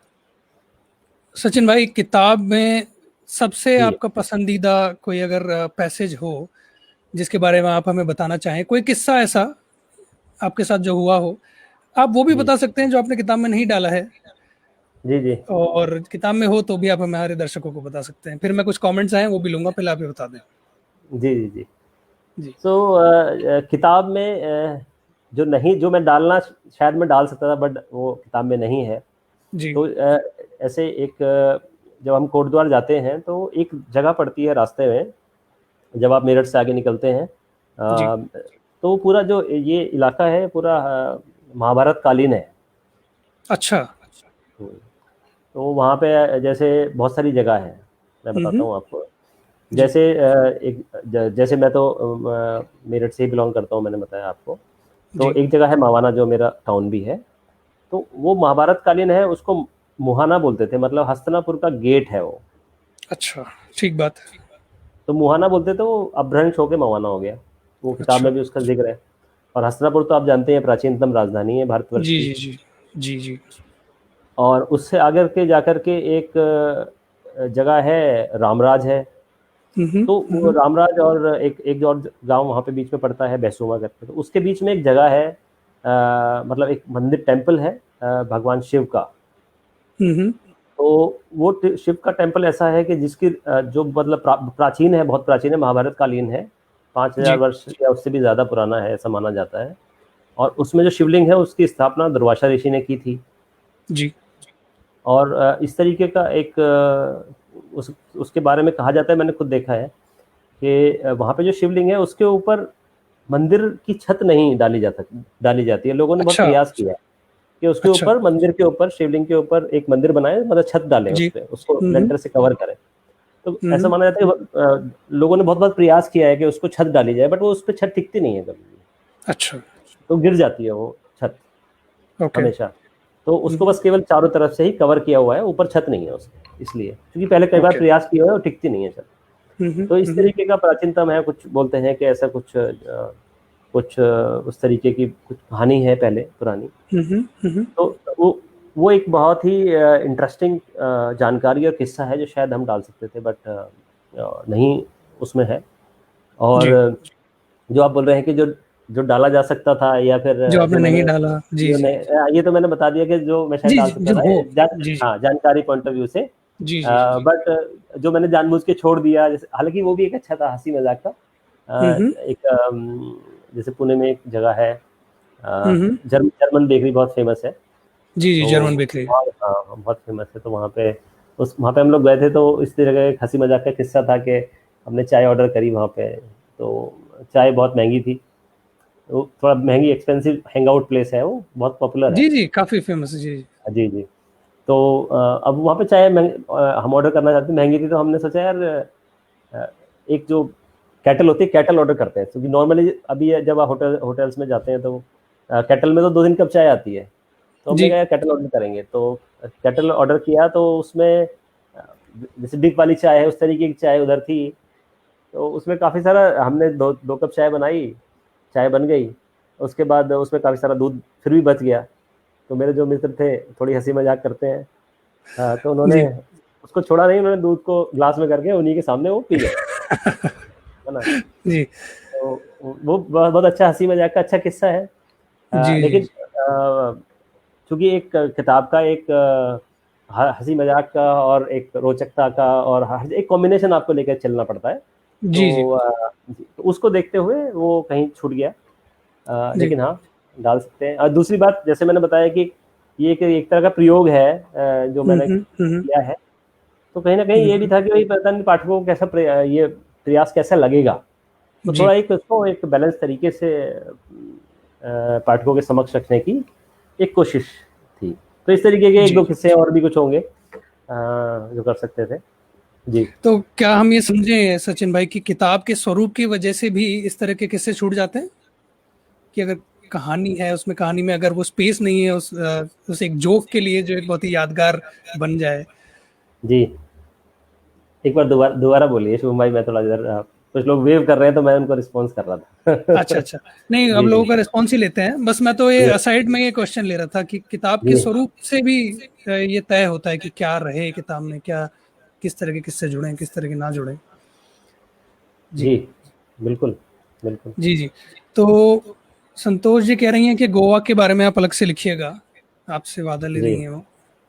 A: सचिन भाई, किताब में सबसे
B: जी,
A: आपका पसंदीदा कोई अगर पैसेज हो जिसके बारे में आप हमें बताना चाहें, कोई किस्सा ऐसा आपके साथ जो हुआ हो, आप वो भी
B: जी,
A: बता सकते हैं जो आपने किताब में नहीं डाला है,
B: जी, जी,
A: और किताब में हो तो भी आप हमारे दर्शकों को बता सकते हैं। फिर मैं कुछ कमेंट्स आए वो भी लूंगा, पहले आप ही बता दें।
B: जी, जी, जी।
A: जी
B: सो किताब में जो नहीं, जो मैं डालना शायद मैं डाल सकता था बट वो किताब में नहीं है।
A: जी
B: तो ऐसे एक जब हम कोटद्वार जाते हैं तो एक जगह पड़ती है रास्ते में, जब आप मेरठ से आगे निकलते हैं,
A: जी
B: तो पूरा जो ये इलाका है पूरा महाभारत कालीन है।
A: अच्छा
B: तो वहाँ पे जैसे बहुत सारी जगह है, मैं बताता
A: हम्म,
B: हूँ आपको।
A: जी
B: जैसे जैसे मैं तो मेरठ से ही बिलोंग करता हूँ, मैंने बताया आपको। तो
A: जी
B: एक जगह है मावाना जो मेरा टाउन भी है, तो वो महाभारत कालीन है, उसको मुहाना बोलते थे, मतलब हस्तिनापुर का गेट है वो।
A: अच्छा ठीक बात है।
B: तो मुहाना बोलते थे, वो अपभ्रंश होके मवाना हो गया। वो किताब
A: अच्छा
B: में भी उसका जिक्र है। और हस्तिनापुर तो आप जानते हैं प्राचीनतम राजधानी है भारतवर्ष
A: जी
B: की।
A: जी जी जी जी
B: और उससे आगे के जाकर के एक जगह है रामराज है।
A: हम्म,
B: तो वो रामराज और एक एक जो और गांव वहाँ पे बीच में पड़ता है बैसूमा करके, तो उसके बीच में एक जगह है, मतलब एक मंदिर टेम्पल है भगवान शिव का।
A: हम्म,
B: तो वो शिव का टेम्पल ऐसा है कि जिसकी जो मतलब प्राचीन है, बहुत प्राचीन है, महाभारत कालीन है, 5,000
A: जी
B: वर्ष या उससे भी ज़्यादा पुराना है ऐसा माना जाता है। और उसमें जो शिवलिंग है उसकी स्थापना दुर्वासा ऋषि ने की थी।
A: जी
B: और इस तरीके का एक उसके बारे में कहा जाता है, मैंने खुद देखा है कि वहाँ पे जो शिवलिंग है उसके ऊपर मंदिर की छत नहीं डाली जाती है। लोगों ने बहुत
A: अच्छा
B: प्रयास किया है कि उसके
A: अच्छा
B: ऊपर, मंदिर के ऊपर, शिवलिंग के ऊपर एक मंदिर बनाए, मतलब छत डालें उस
A: जी
B: पे, उसको
A: हम्म,
B: लेंटर से कवर करें। तो ऐसा
A: हम्म,
B: माना जाता है कि लोगों ने बहुत बहुत प्रयास किया है कि उसको छत डाली जाए, बट वो उस पर छत टिकती नहीं है कभी भी।
A: अच्छा
B: तो गिर जाती है वो छत
A: ओके
B: हमेशा। तो उसको
A: हम्म,
B: बस केवल चारों तरफ से ही कवर किया हुआ है, ऊपर छत नहीं है उसके, इसलिए क्योंकि पहले कई बार
A: ओके
B: प्रयास किया हुआ है और टिकती नहीं है छत। तो इस
A: हम्म,
B: तरीके का प्राचीनतम है। कुछ बोलते हैं कि ऐसा कुछ उस तरीके की कुछ कहानी है पहले पुरानी।
A: हम्म,
B: तो वो एक बहुत ही इंटरेस्टिंग जानकारी और किस्सा है जो शायद हम डाल सकते थे, बट नहीं उसमें है। और
A: जी
B: जो आप बोल रहे हैं कि जो जो डाला जा सकता था या फिर
A: जो आपने
B: जो मैंने
A: नहीं डाला, जी
B: जो
A: जी
B: नहीं, ये तो मैंने बता दिया कि जो मैं शायद
A: जी
B: डाल
A: जी
B: सकता
A: जो
B: था,
A: हो, जी जी
B: हाँ, जानकारी पॉइंट ऑफ व्यू से।
A: जी जी जी जी
B: बट जो मैंने जानबूझ के छोड़ दिया, जैसे हालांकि वो भी एक अच्छा था, हंसी मजाक का।
A: हम्म,
B: एक जैसे पुणे में एक जगह है,
A: हम्म,
B: जर्मन बेकरी बहुत फेमस है।
A: जी जी
B: तो
A: जर्मन बेकरी,
B: हाँ, हाँ, बहुत फेमस है। तो वहाँ पे हम लोग गए थे, तो इस तरह का एक हंसी मजाक का किस्सा था कि हमने चाय ऑर्डर करी वहाँ पे। तो चाय बहुत महंगी थी, वो थोड़ा महंगी एक्सपेंसिव हैंग आउट प्लेस है, वो बहुत पॉपुलर है।
A: जी, जी, काफ़ी फ़ेमस है। जी, जी।
B: जी, जी। तो अब वहाँ पे चाय हम ऑर्डर करना चाहते हैं, महँगी थी तो हमने सोचा यार एक जो केटल होती है, केटल ऑर्डर करते हैं, क्योंकि नॉर्मली अभी जब आप होटल्स में जाते हैं तो केटल में तो 2 दिन कप चाय आती है। तो हमने
A: जी,
B: कहा यार केटल ऑर्डर करेंगे, तो केटल ऑर्डर किया तो उसमें जैसे ड्रिप वाली चाय है उस तरीके की चाय उधर थी। तो उसमें काफ़ी सारा हमने 2 कप चाय बनाई, चाय बन गई। उसके बाद उसमें काफ़ी सारा दूध फिर भी बच गया। तो मेरे जो मित्र थे थोड़ी हँसी मज़ाक करते हैं। तो उन्होंने
A: जी।
B: उसको छोड़ा नहीं, उन्होंने दूध को ग्लास में करके उन्हीं के सामने वो पी गए, है ना?
A: जी,
B: तो वो बहुत बहुत अच्छा हँसी मज़ाक का अच्छा किस्सा है।
A: जी, जी,
B: लेकिन चूँकि एक किताब का एक हँसी मज़ाक का और एक रोचकता का और हर एक कॉम्बिनेशन आपको लेकर चलना पड़ता है।
A: जी, जी,
B: तो जी, तो उसको देखते हुए वो कहीं छूट गया।
A: जी।
B: लेकिन हाँ, डाल सकते हैं। और दूसरी बात जैसे मैंने बताया कि ये एक तरह का प्रयोग है जो
A: हुँ,
B: मैंने
A: हुँ, हुँ, हुँ,
B: किया है। तो कहीं न कहीं
A: हुँ,
B: ये भी
A: हुँ।
B: था कि भई पता नहीं पाठकों को कैसा ये प्रयास कैसा लगेगा। तो
A: जी,
B: थोड़ा एक उसको एक बैलेंस तरीके से पाठकों के समक्ष रखने की एक कोशिश थी। तो इस तरीके के
A: जी।
B: 1-2 किस्से और भी कुछ होंगे जो कर सकते थे। जी।
A: तो क्या हम ये समझें सचिन भाई कि किताब के स्वरूप की वजह से भी इस तरह के किस्से छूट जाते हैं? कि अगर कहानी है, उसमें कहानी में अगर वो स्पेस नहीं है उस एक जोक के लिए जो एक बहुत ही यादगार बन जाए।
B: जी। एक बार दोबारा दोबारा बोलिए शुभम भाई, मैं थोड़ा इधर कुछ लोग वेव कर रहे हैं तो मैं उनको रिस्पॉन्स कर रहा
A: अच्छा,
B: था।
A: अच्छा। नहीं, अब
B: जी,
A: लोगों
B: जी।
A: का रिस्पॉन्स ही लेते हैं। बस मैं तो ये
B: जी,
A: असाइड में ये क्वेश्चन ले रहा था कि किताब के
B: जी,
A: स्वरूप से भी ये तय होता है कि क्या रहे किताब में, क्या किस तरह के किस्से जुड़ें, किस तरह के ना जुड़ें। जी।
B: जी। बिल्कुल, बिल्कुल।
A: जी, जी। तो संतोष जी कह रही हैं कि गोवा के बारे में आप अलग से लिखिएगा, आपसे वादा ले
B: जी।
A: रही हैं वो।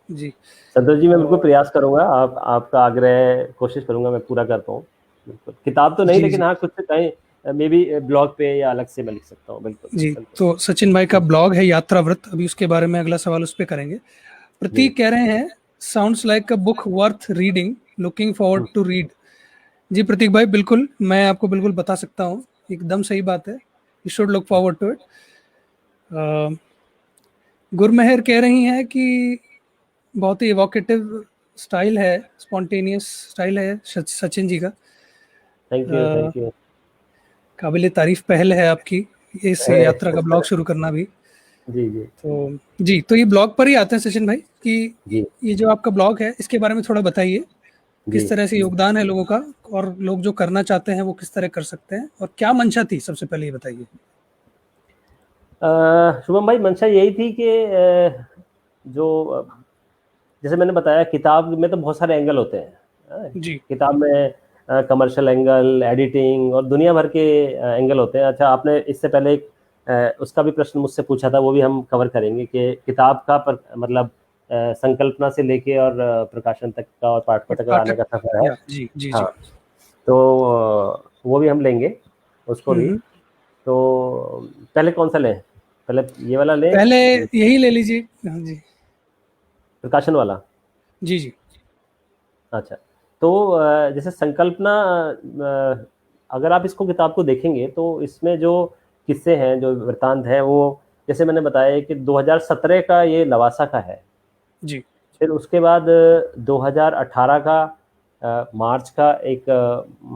A: जी।
B: संतोष जी, मैं बिल्कुल
A: और
B: प्रयास करूँगा, आप आपका आग्रह कोशिश करूँगा मैं पूरा कर पाऊँ। बिल्कुल, किताब तो नहीं
A: जी,
B: लेकिन
A: जी।
B: हाँ, कुछ कहीं मेबी ब्लॉग पे या अलग से मैं लिख सकता हूँ। बिल्कुल,
A: जी,
B: बिल्कुल।
A: तो सचिन भाई का
B: जी,
A: ब्लॉग है यात्राव्रत, अभी उसके बारे में अगला सवाल उस पे करेंगे।
B: जी।
A: प्रतीक कह रहे हैं, sounds like a book worth reading, looking forward
B: हुँ,
A: टू रीड। जी प्रतीक भाई, बिल्कुल, मैं आपको बिल्कुल बता सकता हूँ, एकदम सही बात है। You should look forward to it. Gurmehar कह रही हैं कि बहुत ही इवोकेटिव स्टाइल है, स्पॉन्टेनियस स्टाइल है सचिन जी का।
B: Thank you,
A: uh,
B: thank you.
A: काबिले तारीफ पहल है आपकी, इस यात्रा का ब्लॉग शुरू करना भी।
B: जी, जी,
A: तो जी, तो ये ब्लॉग पर ही आते हैं सचिन भाई कि
B: जी,
A: ये जो आपका ब्लॉग है, इसके बारे में थोड़ा बताइए। किस
B: जी।
A: तरह से योगदान है लोगों का और लोग जो करना चाहते हैं वो किस तरह कर सकते हैं और क्या मंशा थी, सबसे पहले ये बताइए?
B: शुभम भाई, मंशा यही थी कि जो जैसे मैंने बताया किताब में तो बहुत सारे एंगल होते हैं।
A: जी,
B: किताब में कमर्शियल एंगल, एडिटिंग और दुनिया भर के एंगल होते हैं। अच्छा, आपने इससे पहले एक उसका भी प्रश्न मुझसे पूछा था, वो भी हम कवर करेंगे कि किताब का मतलब संकल्पना से लेके और प्रकाशन तक का और पाठकों
A: और
B: तक आने
A: पाठक
B: का सफर है।
A: या जी, जी, जी।
B: हाँ, तो वो भी हम लेंगे, उसको
A: हुँ,
B: भी।
A: हुँ।
B: तो पहले कौन सा लें? पहले ये वाला लें,
A: पहले यही ले लीजिए। हाँ जी।
B: प्रकाशन वाला?
A: जी, जी।
B: अच्छा, तो जैसे संकल्पना अगर आप इसको किताब को देखेंगे तो इसमें जो किस्से हैं, जो वृत्तांत हैं, वो जैसे मैंने बताया कि 2017 का ये लवासा का है।
A: जी,
B: फिर उसके बाद 2018 का मार्च का एक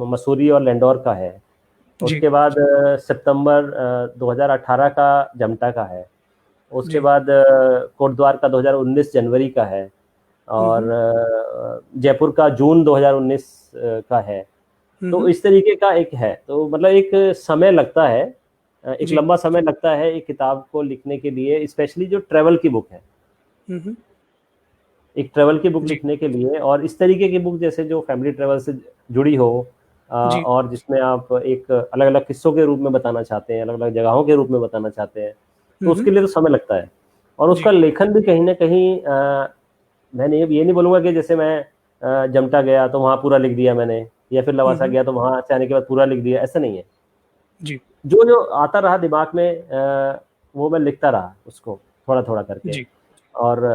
B: मसूरी और लैंडोर का है।
A: जी,
B: उसके बाद सितंबर 2018 का जमटा का है। उसके
A: जी।
B: बाद कोटद्वार का 2019 जनवरी का है।
A: हुँ,
B: और
A: हुँ।
B: जयपुर का जून 2019 का है।
A: हुँ,
B: तो
A: हुँ।
B: इस तरीके का एक है, तो मतलब एक समय लगता है, एक
A: जी।
B: लंबा समय लगता है एक किताब को लिखने के लिए, स्पेशली जो ट्रैवल की बुक है।
A: हुँ, हुँ।
B: एक ट्रैवल की बुक
A: जी,
B: लिखने के लिए और इस तरीके की बुक जैसे जो फैमिली ट्रैवल से जुड़ी हो
A: जी।
B: और जिसमें आप एक अलग-अलग किस्सों के रूप में बताना चाहते हैं, अलग-अलग जगहों के रूप में बताना चाहते हैं, तो
A: हुँ, हुँ।
B: उसके लिए तो समय लगता है। और उसका
A: जी।
B: लेखन भी कहीं न कहीं मैंने ये नहीं बोलूँगा कि जैसे मैं जमटा गया तो वहाँ पूरा लिख दिया मैंने, या फिर
A: हुँ,
B: लवासा
A: हुँ।
B: गया तो वहाँ से आने के बाद पूरा लिख दिया, ऐसा नहीं है।
A: जी,
B: जो आता रहा दिमाग में वो मैं लिखता रहा उसको थोड़ा-थोड़ा करके।
A: जी।
B: और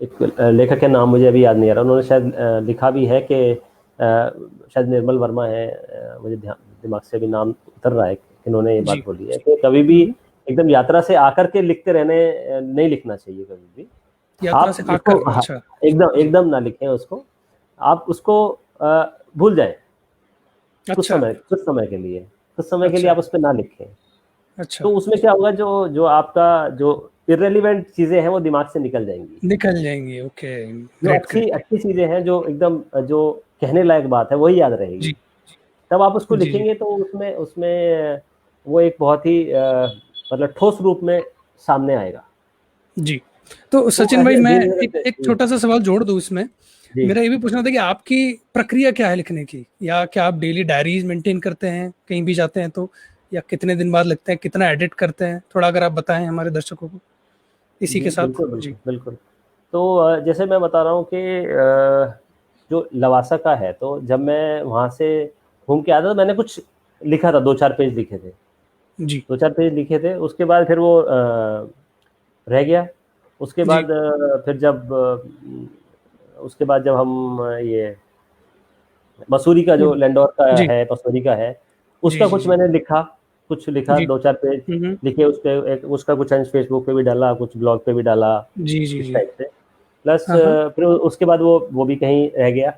B: एक लेखक का नाम मुझे अभी याद नहीं आ रहा, उन्होंने शायद लिखा भी है कि शायद निर्मल वर्मा है, मुझे दिमाग से अभी नाम उतर रहा है। इन्होंने ये
A: जी,
B: बात बोली है
A: जी।
B: कि कभी भी
A: हुँ,
B: एकदम यात्रा से आकर के लिखते रहने नहीं लिखना चाहिए कभी भी।
A: यात्रा
B: आप
A: से
B: उसको,
A: आकर
B: हाँ,
A: अच्छा।
B: एकदम
A: जी,
B: एकदम ना लिखें उसको। आप उसको भूल जाएँ
A: अच्छा,
B: कुछ समय के लिए। कुछ समय के लिए
A: अच्छा,
B: आप उसपे ना लिखें।
A: अच्छा।
B: तो उसमें क्या होगा, जो जो आपका जो इर्रेलेवेंट चीज़ें हैं वो दिमाग से निकल जाएँगी।
A: निकल जाएँगी, ओके,
B: जो
A: ग्रेट,
B: अच्छी
A: ग्रेट।
B: अच्छी चीज़ें हैं, जो एकदम जो कहने लायक बात है, वही याद रहेगी।
A: जी,
B: तब आप उसको
A: जी, जी,
B: लिखेंगे तो उसमें उसमें वो एक बहुत ही मतलब ठोस रूप में सामने आएगा।
A: जी। तो
B: तो
A: सचिन भाई
B: ऐसे
A: मैं
B: धीरे-धीरे
A: एक
B: करके
A: एक छोटा-सा सवाल जोड़ दूँ इसमें।
B: जी।
A: मेरा ये भी पूछना था कि आपकी प्रक्रिया क्या है लिखने की? या क्या आप डेली डायरीज़ मेंटेन करते हैं, कहीं भी जाते हैं तो? या कितने दिन बाद लिखते हैं, कितना एडिट करते हैं? थोड़ा अगर आप बताएँ हमारे दर्शकों को इसी के
B: जी,
A: साथ?
B: बिल्कुल,
A: जी।
B: बिल्कुल, बिल्कुल। तो जैसे मैं बता रहा हूँ कि जो लवासा का है, तो जब मैं वहाँ से घूम के आता था, मैंने कुछ लिखा था, 2-4 पेज लिखे थे।
A: जी,
B: 2-4 पेज लिखे थे, उसके बाद फिर वो रह गया। उसके
A: जी,
B: बाद फिर उसके बाद जब हम ये मसूरी का जो
A: उड
B: लैंडोर का
A: जी,
B: है, मसूरी का है,
A: जी,
B: उसका
A: जी,
B: कुछ
A: जी,
B: मैंने लिखा, कुछ लिखा,
A: जी।
B: 2-4 पेज
A: हुँ, हुँ।
B: लिखे, उसपे एक उसका कुछ अंश फेसबुक पे भी डाला, कुछ ब्लॉग पे भी डाला,
A: जी, जी,
B: इस
A: जी।
B: टाइप से। प्लस
A: हाँ, हाँ।
B: फिर उसके बाद वो भी कहीं रह गया।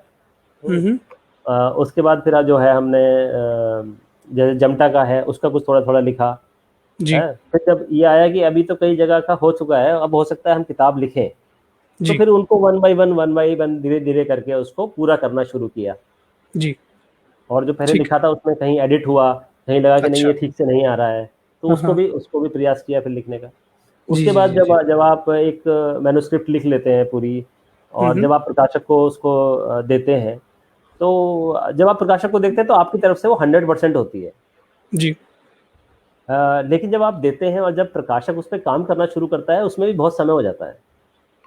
A: हुँ,
B: हुँ।
A: हुँ।
B: उसके बाद फिर जो है हमने जैसे जमटा का है, उसका कुछ थोड़ा-थोड़ा लिखा,
A: जी,
B: हैं? फिर जब ये आया कि अभी तो कई जगह का हो चुका है, अब हो सकता है हम किताब लिखें, तो
A: जी,
B: फिर उनको वन बाय वन धीरे-धीरे करके उसको पूरा करना शुरू किया।
A: जी।
B: और जो पहले
A: ठीक
B: लिखा
A: है।
B: था उसमें कहीं एडिट हुआ, कहीं लगा कि नहीं
A: अच्छा।
B: ये ठीक से नहीं आ रहा है, तो
A: हाँ,
B: उसको
A: हाँ।
B: भी उसको भी प्रयास किया फिर लिखने का।
A: जी,
B: उसके
A: जी,
B: बाद
A: जी,
B: जब
A: जी।
B: जब आप एक मैन्युस्क्रिप्ट लिख लेते हैं पूरी,
A: हुँ,
B: और
A: हुँ।
B: जब आप प्रकाशक को उसको देते हैं, तो जब आप प्रकाशक को देखते हैं तो आपकी तरफ से वो 100% होती है।
A: जी,
B: लेकिन जब आप देते हैं और जब प्रकाशक उस पे काम करना शुरू करता है, उसमें भी बहुत समय हो जाता है।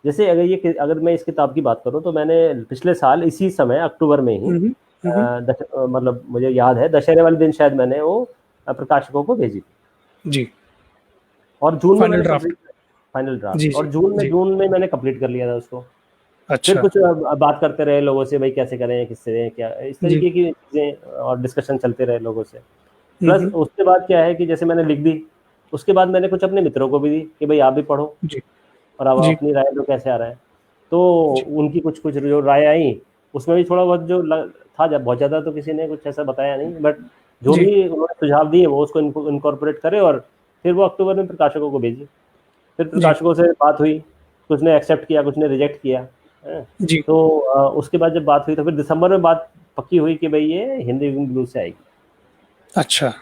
B: जैसे अगर मैं इस किताब की बात करूँ, तो मैंने पिछले साल इसी समय अक्टूबर में ही
A: हुँ, हुँ। हुँ, हुँ।
B: मतलब मुझे याद है दशहरे वाले दिन शायद मैंने वो प्रकाशकों को भेजी थी,
A: जी,
B: और जून में
A: फाइनल
B: मैंने
A: ड्राफ्ट।
B: कंप्लीट फाइनल
A: जी,
B: ड्राफ्ट, और
A: जी, जी।
B: जून में मैंने कंप्लीट कर लिया था उसको। फिर
A: अच्छा।
B: कुछ बात करते रहे लोगों से, भाई कैसे करें, किससे करें, क्या इस
A: जी।
B: तरीके की चीज़ें, और डिस्कशन चलते रहे लोगों से।
A: हुँ,
B: प्लस
A: हुँ।
B: उसके बाद क्या है कि जैसे मैंने लिख दी, उसके बाद मैंने कुछ अपने मित्रों को भी दी कि भाई आप भी पढ़ो,
A: जी,
B: और अब
A: जी,
B: अपनी राय दो कैसे आ रहा है। तो
A: जी,
B: उनकी कुछ कुछ जो राय आई, उसमें भी थोड़ा बहुत था, जब बहुत ज़्यादा तो किसी ने कुछ ऐसा बताया नहीं, बट जो
A: जी,
B: भी उन्होंने सुझाव दिए वो उसको इनकॉर्पोरेट करे, और फिर वो अक्टूबर में प्रकाशकों को भेजी। फिर
A: जी,
B: प्रकाशकों से बात हुई, कुछ ने एक्सेप्ट किया, कुछ ने रिजेक्ट किया, हैं।
A: जी।
B: तो उसके बाद जब बात हुई, तो फिर दिसंबर में बात पक्की हुई कि भाई ये हिंदी विंग ब्लू से आएगी,
A: अच्छा।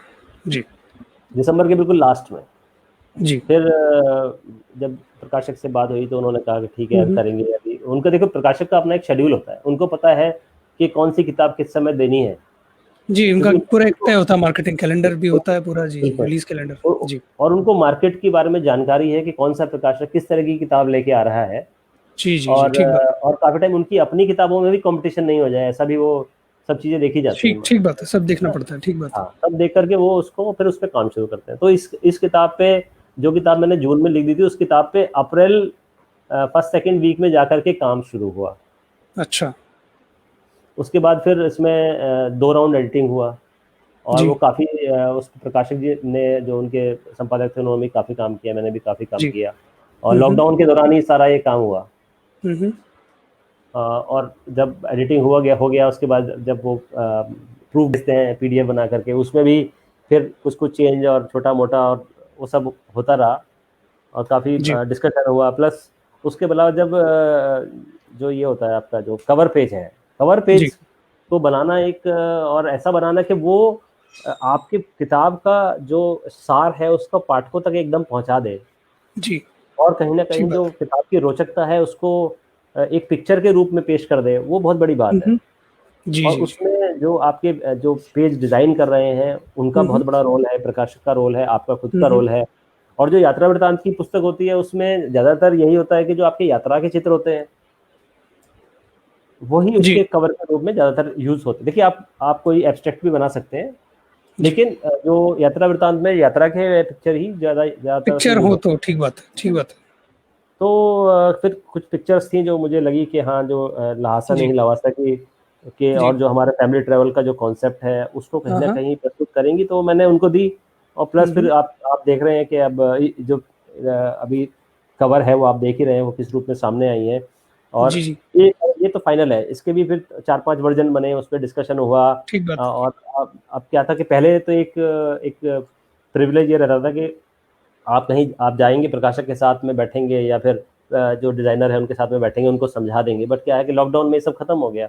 A: जी,
B: दिसंबर के बिल्कुल लास्ट में।
A: जी।
B: फिर जब प्रकाशक से बात हुई, तो उन्होंने कहा कि ठीक है,
A: हुँ,
B: अब
A: हुँ।
B: करेंगे। अभी उनका देखो, प्रकाशक का अपना एक शेड्यूल होता है, उनको पता है कि कौन सी किताब किस समय देनी है,
A: जी, उनका
B: क्योंकि
A: पूरा एक तय होता है, मार्केटिंग कैलेंडर भी होता है पूरा। जी, जी,
B: बिल्कुल।
A: Release calendar.
B: तो
A: जी।
B: और उनको मार्केट के बारे में जानकारी है कि कौन सा प्रकाशक किस तरह की किताब लेके आ रहा है,
A: जी, जी, जी,
B: और
A: ठीक बात है।
B: काफ़ी टाइम उनकी अपनी किताबों में भी कंपटीशन नहीं हो जाए, ऐसा भी वो सब चीज़ें देखी जाती हैं।
A: ठीक ठीक बात है, सब देखना पड़ता है, ठीक बात है।
B: हाँ, तब देख कर के वो उसको फिर उस पे काम शुरू करते हैं। तो इस किताब पे, जो किताब मैंने जून में लिख दी थी, उस किताब पे अप्रैल फर्स्ट सेकंड वीक में जाकर के काम शुरू हुआ।
A: अच्छा।
B: उसके बाद फिर इसमें 2 राउंड एडिटिंग हुआ, और वो
A: जी,
B: काफ़ी उस प्रकाशक जी ने, जो उनके संपादक थे, उन्होंने भी काफ़ी काम किया, मैंने भी काफ़ी काम
A: जी।
B: किया, और
A: हुँ, हुँ।
B: लॉकडाउन के दौरान ही सारा ये काम हुआ।
A: हुँ, हुँ।
B: और जब एडिटिंग हो गया, उसके बाद जब वो प्रूफ देते हैं पीडीएफ बना करके, उसमें भी फिर कुछ चेंज और छोटा-मोटा, और वो सब होता रहा, और काफ़ी
A: जी,
B: डिस्कशन हुआ। प्लस उसके अलावा जब जो ये होता है आपका जो कवर पेज है, कवर
A: जी,
B: पेज को बनाना एक और ऐसा बनाना कि वो आपकी किताब का जो सार है उसको पाठकों तक एकदम पहुँचा दे,
A: जी,
B: और कहीं न
A: ठीक
B: कहीं
A: बात
B: जो
A: है।
B: किताब की रोचकता है उसको एक पिक्चर के रूप में पेश कर दे, वो बहुत बड़ी
A: हुँ,
B: बात है।
A: हुँ। जी,
B: और
A: जी, जी।
B: उसमें जो आपके जो पेज डिज़ाइन कर रहे हैं, उनका
A: हुँ,
B: बहुत
A: हुँ।
B: बड़ा रोल है, प्रकाशक का रोल है, आपका खुद
A: हुँ,
B: का
A: हुँ।
B: रोल है। और जो यात्रा वृत्तांत की पुस्तक होती है, उसमें ज़्यादातर यही होता है कि जो आपकी यात्रा के चित्र होते हैं, वही
A: जी,
B: उसके कवर के रूप में ज़्यादातर यूज़ होते हैं। देखिए, आप कोई एब्स्ट्रैक्ट भी बना सकते हैं,
A: जी।
B: लेकिन जो यात्रा वृत्तांत में यात्रा के पिक्चर ही ज़्यादातर से
A: पिक्चर
B: यूज़
A: हो
B: होते
A: तो
B: हैं।
A: ठीक बात है, ठीक बात है।
B: तो फिर कुछ पिक्चर्स थी जो मुझे लगी कि हाँ, जो ल्हासा
A: जी,
B: नहीं लवासा की के,
A: जी।
B: और जो हमारे फैमिली ट्रैवल का जो कॉन्सेप्ट है, उसको कहीं
A: हाँ,
B: न
A: हाँ।
B: कहीं प्रस्तुत करेंगी, तो मैंने उनको दी। और प्लस फिर
A: हम्म,
B: आप देख रहे हैं कि अब जो अभी कवर है वो आप देख ही रहे हैं वो किस रूप में सामने आई है।
A: जी
B: और
A: जी,
B: ये ये तो फाइनल है, इसके भी फिर 4-5 वर्जन बने, उस पर डिस्कशन हुआ।
A: ठीक बात है।
B: और अब क्या था कि पहले तो एक एक प्रिविलेज ये रहता था कि आप कहीं आप जाएंगे, प्रकाशक के साथ में बैठेंगे या फिर जो डिजाइनर है उनके साथ में बैठेंगे, उनको समझा देंगे। बट क्या है कि लॉकडाउन में ये सब खत्म हो गया।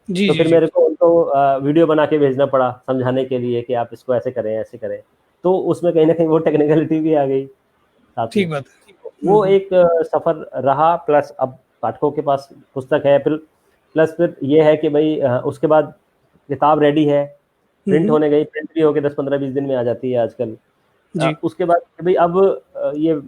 A: जी
B: तो
A: जी
B: फिर
A: जी,
B: मेरे को उनको वीडियो बना के भेजना पड़ा समझाने के लिए कि आप इसको ऐसे करें ऐसे करें। तो उसमें कहीं ना कहीं वो टेक्निकलिटी भी आ गई साथ में।
A: ठीक बात है।
B: वो एक सफर रहा। प्लस अब पाठकों के पास पुस्तक है, फिर प्लस फिर ये है कि भाई उसके बाद किताब रेडी है, प्रिंट
A: हम्म,
B: होने गई, प्रिंट भी होके 10-15-20 दिन में आ जाती है आजकल।
A: जी
B: उसके बाद कि भाई अब ये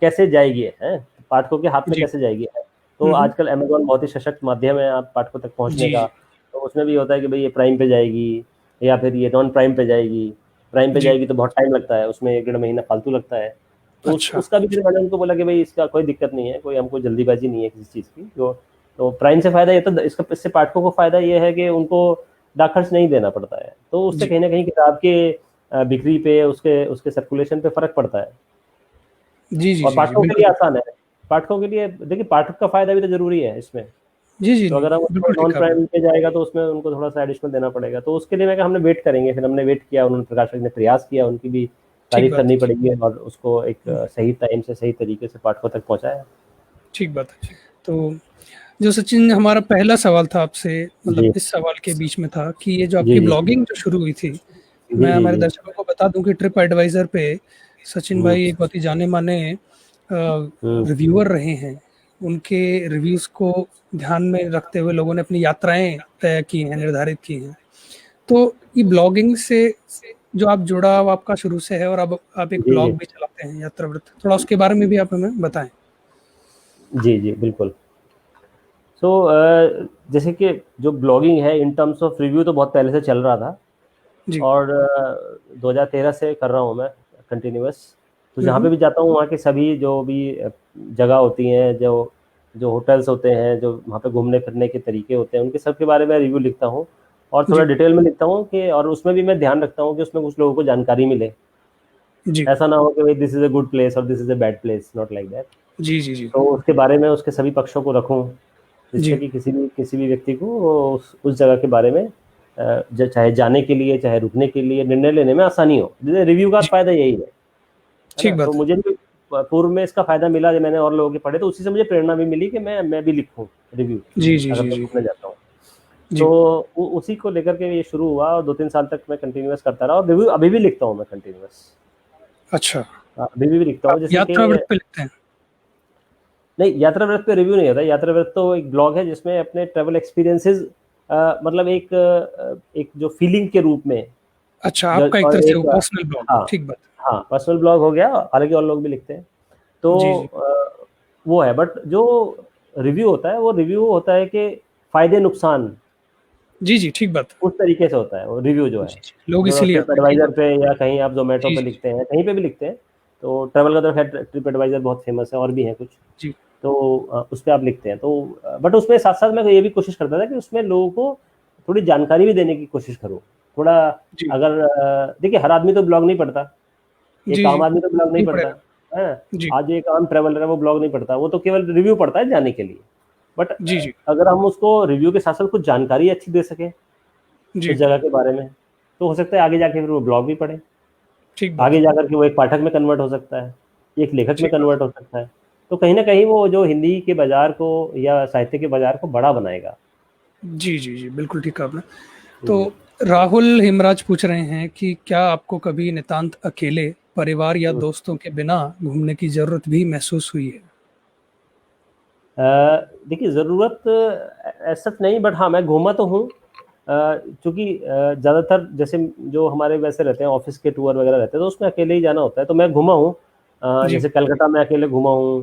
B: कैसे जाएगी है, पाठकों के हाथ में
A: जी,
B: कैसे जाएगी है। तो आजकल अमेजोन बहुत ही सशक्त माध्यम है आप पाठकों तक पहुंचने
A: जी
B: का।
A: जी
B: तो उसमें भी होता है कि भाई ये प्राइम पे जाएगी या फिर ये नॉन प्राइम पे जाएगी। प्राइम पे
A: जी,
B: जाएगी तो बहुत टाइम लगता है, उसमें 1-1.5 महीना फालतू लगता है। तो
A: अच्छा,
B: उसका भी फिर मैंने उनको बोला कि भाई इसका कोई दिक्कत नहीं है, कोई हमको जल्दीबाजी नहीं है किसी चीज़ की। तो प्राइम से फायदा ये तो इसका, इससे पाठकों को फायदा ये है कि उनको डाक खर्च नहीं देना पड़ता है, तो उससे
A: जी
B: कहीं ना कहीं किताब के बिक्री पे, उसके उसके सर्कुलेशन पे फर्क पड़ता है।
A: जी जी
B: और
A: जी जी,
B: पाठकों के
A: बिल्कुल
B: लिए
A: ठीक।
B: आसान है। पाठकों के लिए देखिए, पाठक का फायदा भी तो जरूरी है इसमें।
A: जी जी,
B: तो
A: नहीं
B: अगर हम उसको
A: बिल्कुल ठीक
B: नॉन
A: कहा आपने।
B: प्राइम पे जाएगा तो उसमें उनको थोड़ा सा एडिशनल देना पड़ेगा। तो उसके लिए मैं कहा हमने वेट करेंगे। फिर हमने वेट किया, उन्होंने, प्रकाशक ने प्रयास किया, उनकी भी
A: ठीक
B: तारीफ
A: बात
B: करनी
A: है।
B: पड़ेगी और उसको एक
A: हम्म,
B: सही टाइम से सही तरीके से पाठकों तक पहुंचाया।
A: ठीक बात है। तो जो सचिन, हमारा पहला सवाल था आपसे, मतलब
B: जी
A: इस सवाल के बीच में था कि ये जो
B: जी
A: आपकी
B: जी
A: ब्लॉगिंग जो शुरू हुई थी,
B: जी
A: मैं
B: जी
A: हमारे
B: जी।
A: दर्शकों को बता दूं कि ट्रिप एडवाइजर पे सचिन
B: हम्म
A: भाई एक बहुत ही जाने माने
B: हम्म।
A: रिव्यूअर रहे हैं। उनके रिव्यूज को ध्यान में रखते हुए लोगों ने अपनी यात्राएं तय की हैं, निर्धारित की हैं। तो ये ब्लॉगिंग से जो आप जुड़ाव आपका शुरू से है, और अब आप एक
B: जी जी
A: ब्लॉग भी चलाते हैं यात्रावृत्त, थोड़ा उसके बारे में भी आप हमें बताएं।
B: जी जी बिल्कुल। सो जैसे कि जो ब्लॉगिंग है इन टर्म्स ऑफ रिव्यू तो बहुत पहले से चल रहा था।
A: जी,
B: और 2013 से कर रहा हूँ मैं कंटिन्यूअस। तो जहाँ पे
A: हम्म,
B: भी जाता हूँ वहाँ के सभी जो भी जगह होती हैं, जो जो होटल्स होते हैं, जो वहाँ पे घूमने फिरने के तरीके होते हैं, उनके सब के बारे में रिव्यू लिखता हूँ। और थोड़ा
A: जी
B: डिटेल में लिखता हूँ कि, और उसमें भी मैं ध्यान रखता हूँ कि उसमें कुछ लोगों को जानकारी मिले।
A: जी
B: ऐसा ना हो कि भाई this is a good place और this is a bad place, not like that.
A: जी जी जी
B: तो उसके बारे में उसके सभी पक्षों को रखूँ, जिससे
A: जी
B: कि किसी भी व्यक्ति को उस जगह के बारे में चाहे जाने के लिए, चाहे रुकने के लिए, निर्णय लेने में आसानी हो। जैसे रिव्यू का
A: जी,
B: फायदा यही है ना।
A: ठीक
B: तो
A: बात है।
B: मुझे भी पूर्व में इसका फायदा मिला जब मैंने और लोगों के पढ़े, तो उसी से मुझे प्रेरणा भी मिली कि मैं भी लिखूं रिव्यू
A: जी जी
B: अगर
A: जी
B: मैं
A: जी
B: घूमने जाता हूँ। तो
A: जी,
B: उसी को लेकर के ये शुरू हुआ और 2-3 साल तक मैं कंटिन्यूअस करता रहा, और रिव्यू अभी भी लिखता हूँ मैं कंटिन्यूअस।
A: अच्छा,
B: अभी भी लिखता हूँ
A: आप
B: जैसे कि,
A: यात्रावृत्त पे लिखते हैं?
B: नहीं, यात्रा व्रत पे रिव्यू नहीं होता। यात्रा व्रत तो एक ब्लॉग है जिसमें अपने ट्रेवल एक्सपीरियंसेस, मतलब एक जो फीलिंग के रूप में,
A: अच्छा,
B: जो,
A: आपका एक तरह
B: और
A: से वो
B: एक
A: पर्सनल ब्लॉग,
B: हाँ
A: ठीक बात
B: हाँ पर्सनल ब्लॉग हो गया, हालांकि और लोग भी लिखते हैं। तो
A: है। जी जी
B: वो है। बट जो रिव्यू होता है वो रिव्यू होता है कि फायदे नुकसान
A: जी जी, ठीक बात
B: उस तरीके से होता है वो रिव्यू जो
A: है।
B: है।
A: जी जी, लोग
B: जो
A: इसीलिए
B: ट्रिप
A: आते हैं, ठीक
B: एडवाइजर
A: बात
B: पे या कहीं आप
A: है।
B: जोमेटो
A: जी
B: पे
A: जी
B: लिखते हैं, कहीं पे भी लिखते हैं। तो ट्रैवल का तो खैर ट्रिप एडवाइजर बहुत फेमस है, और भी हैं कुछ।
A: जी
B: तो उस पे आप लिखते हैं। तो बट उसमें साथ साथ मैं ये भी कोशिश करता था कि उसमें लोगों को थोड़ी जानकारी भी देने की कोशिश करूँ थोड़ा।
A: जी
B: अगर देखिए, हर आदमी तो ब्लॉग नहीं पढ़ता, एक
A: जी
B: आम
A: जी,
B: आदमी तो ब्लॉग नहीं
A: नहीं
B: पढ़ता
A: पड़ेगा।
B: है।
A: जी
B: आज एक आम ट्रैवलर है वो ब्लॉग नहीं पढ़ता, वो तो केवल रिव्यू पढ़ता है जाने के लिए। बट
A: जी जी
B: अगर हम उसको रिव्यू के साथ साथ कुछ जानकारी अच्छी दे सके उस
A: जी,
B: जगह के बारे में, तो हो सकता है आगे जाके फिर वो ब्लॉग भी पढ़े।
A: ठीक बात
B: आगे
A: है।
B: जाकर के वो एक पाठक में कन्वर्ट हो सकता है, एक लेखक में
A: ठीक बात
B: कन्वर्ट हो सकता है। तो कहीं ना कहीं वो जो हिंदी के बाजार को या साहित्य के बाजार को बड़ा बनाएगा।
A: है। जी जी जी, बिल्कुल ठीक कहा आपने। तो
B: हम्म,
A: राहुल हिमराज पूछ रहे हैं कि क्या आपको कभी नितांत अकेले, परिवार या
B: हम्म।
A: दोस्तों के बिना घूमने की जरूरत भी महसूस हुई है?
B: देखिए, ज़रूरत ऐसा नहीं, बट हाँ मैं घूमा तो हूँ। चूँकि ज़्यादातर जैसे जो हमारे वैसे रहते हैं, ऑफिस के टूर वगैरह रहते हैं, तो उसमें अकेले ही जाना होता है। तो मैं घूमा हूँ।
A: जी,
B: जैसे कलकत्ता में अकेले घूमा हूँ,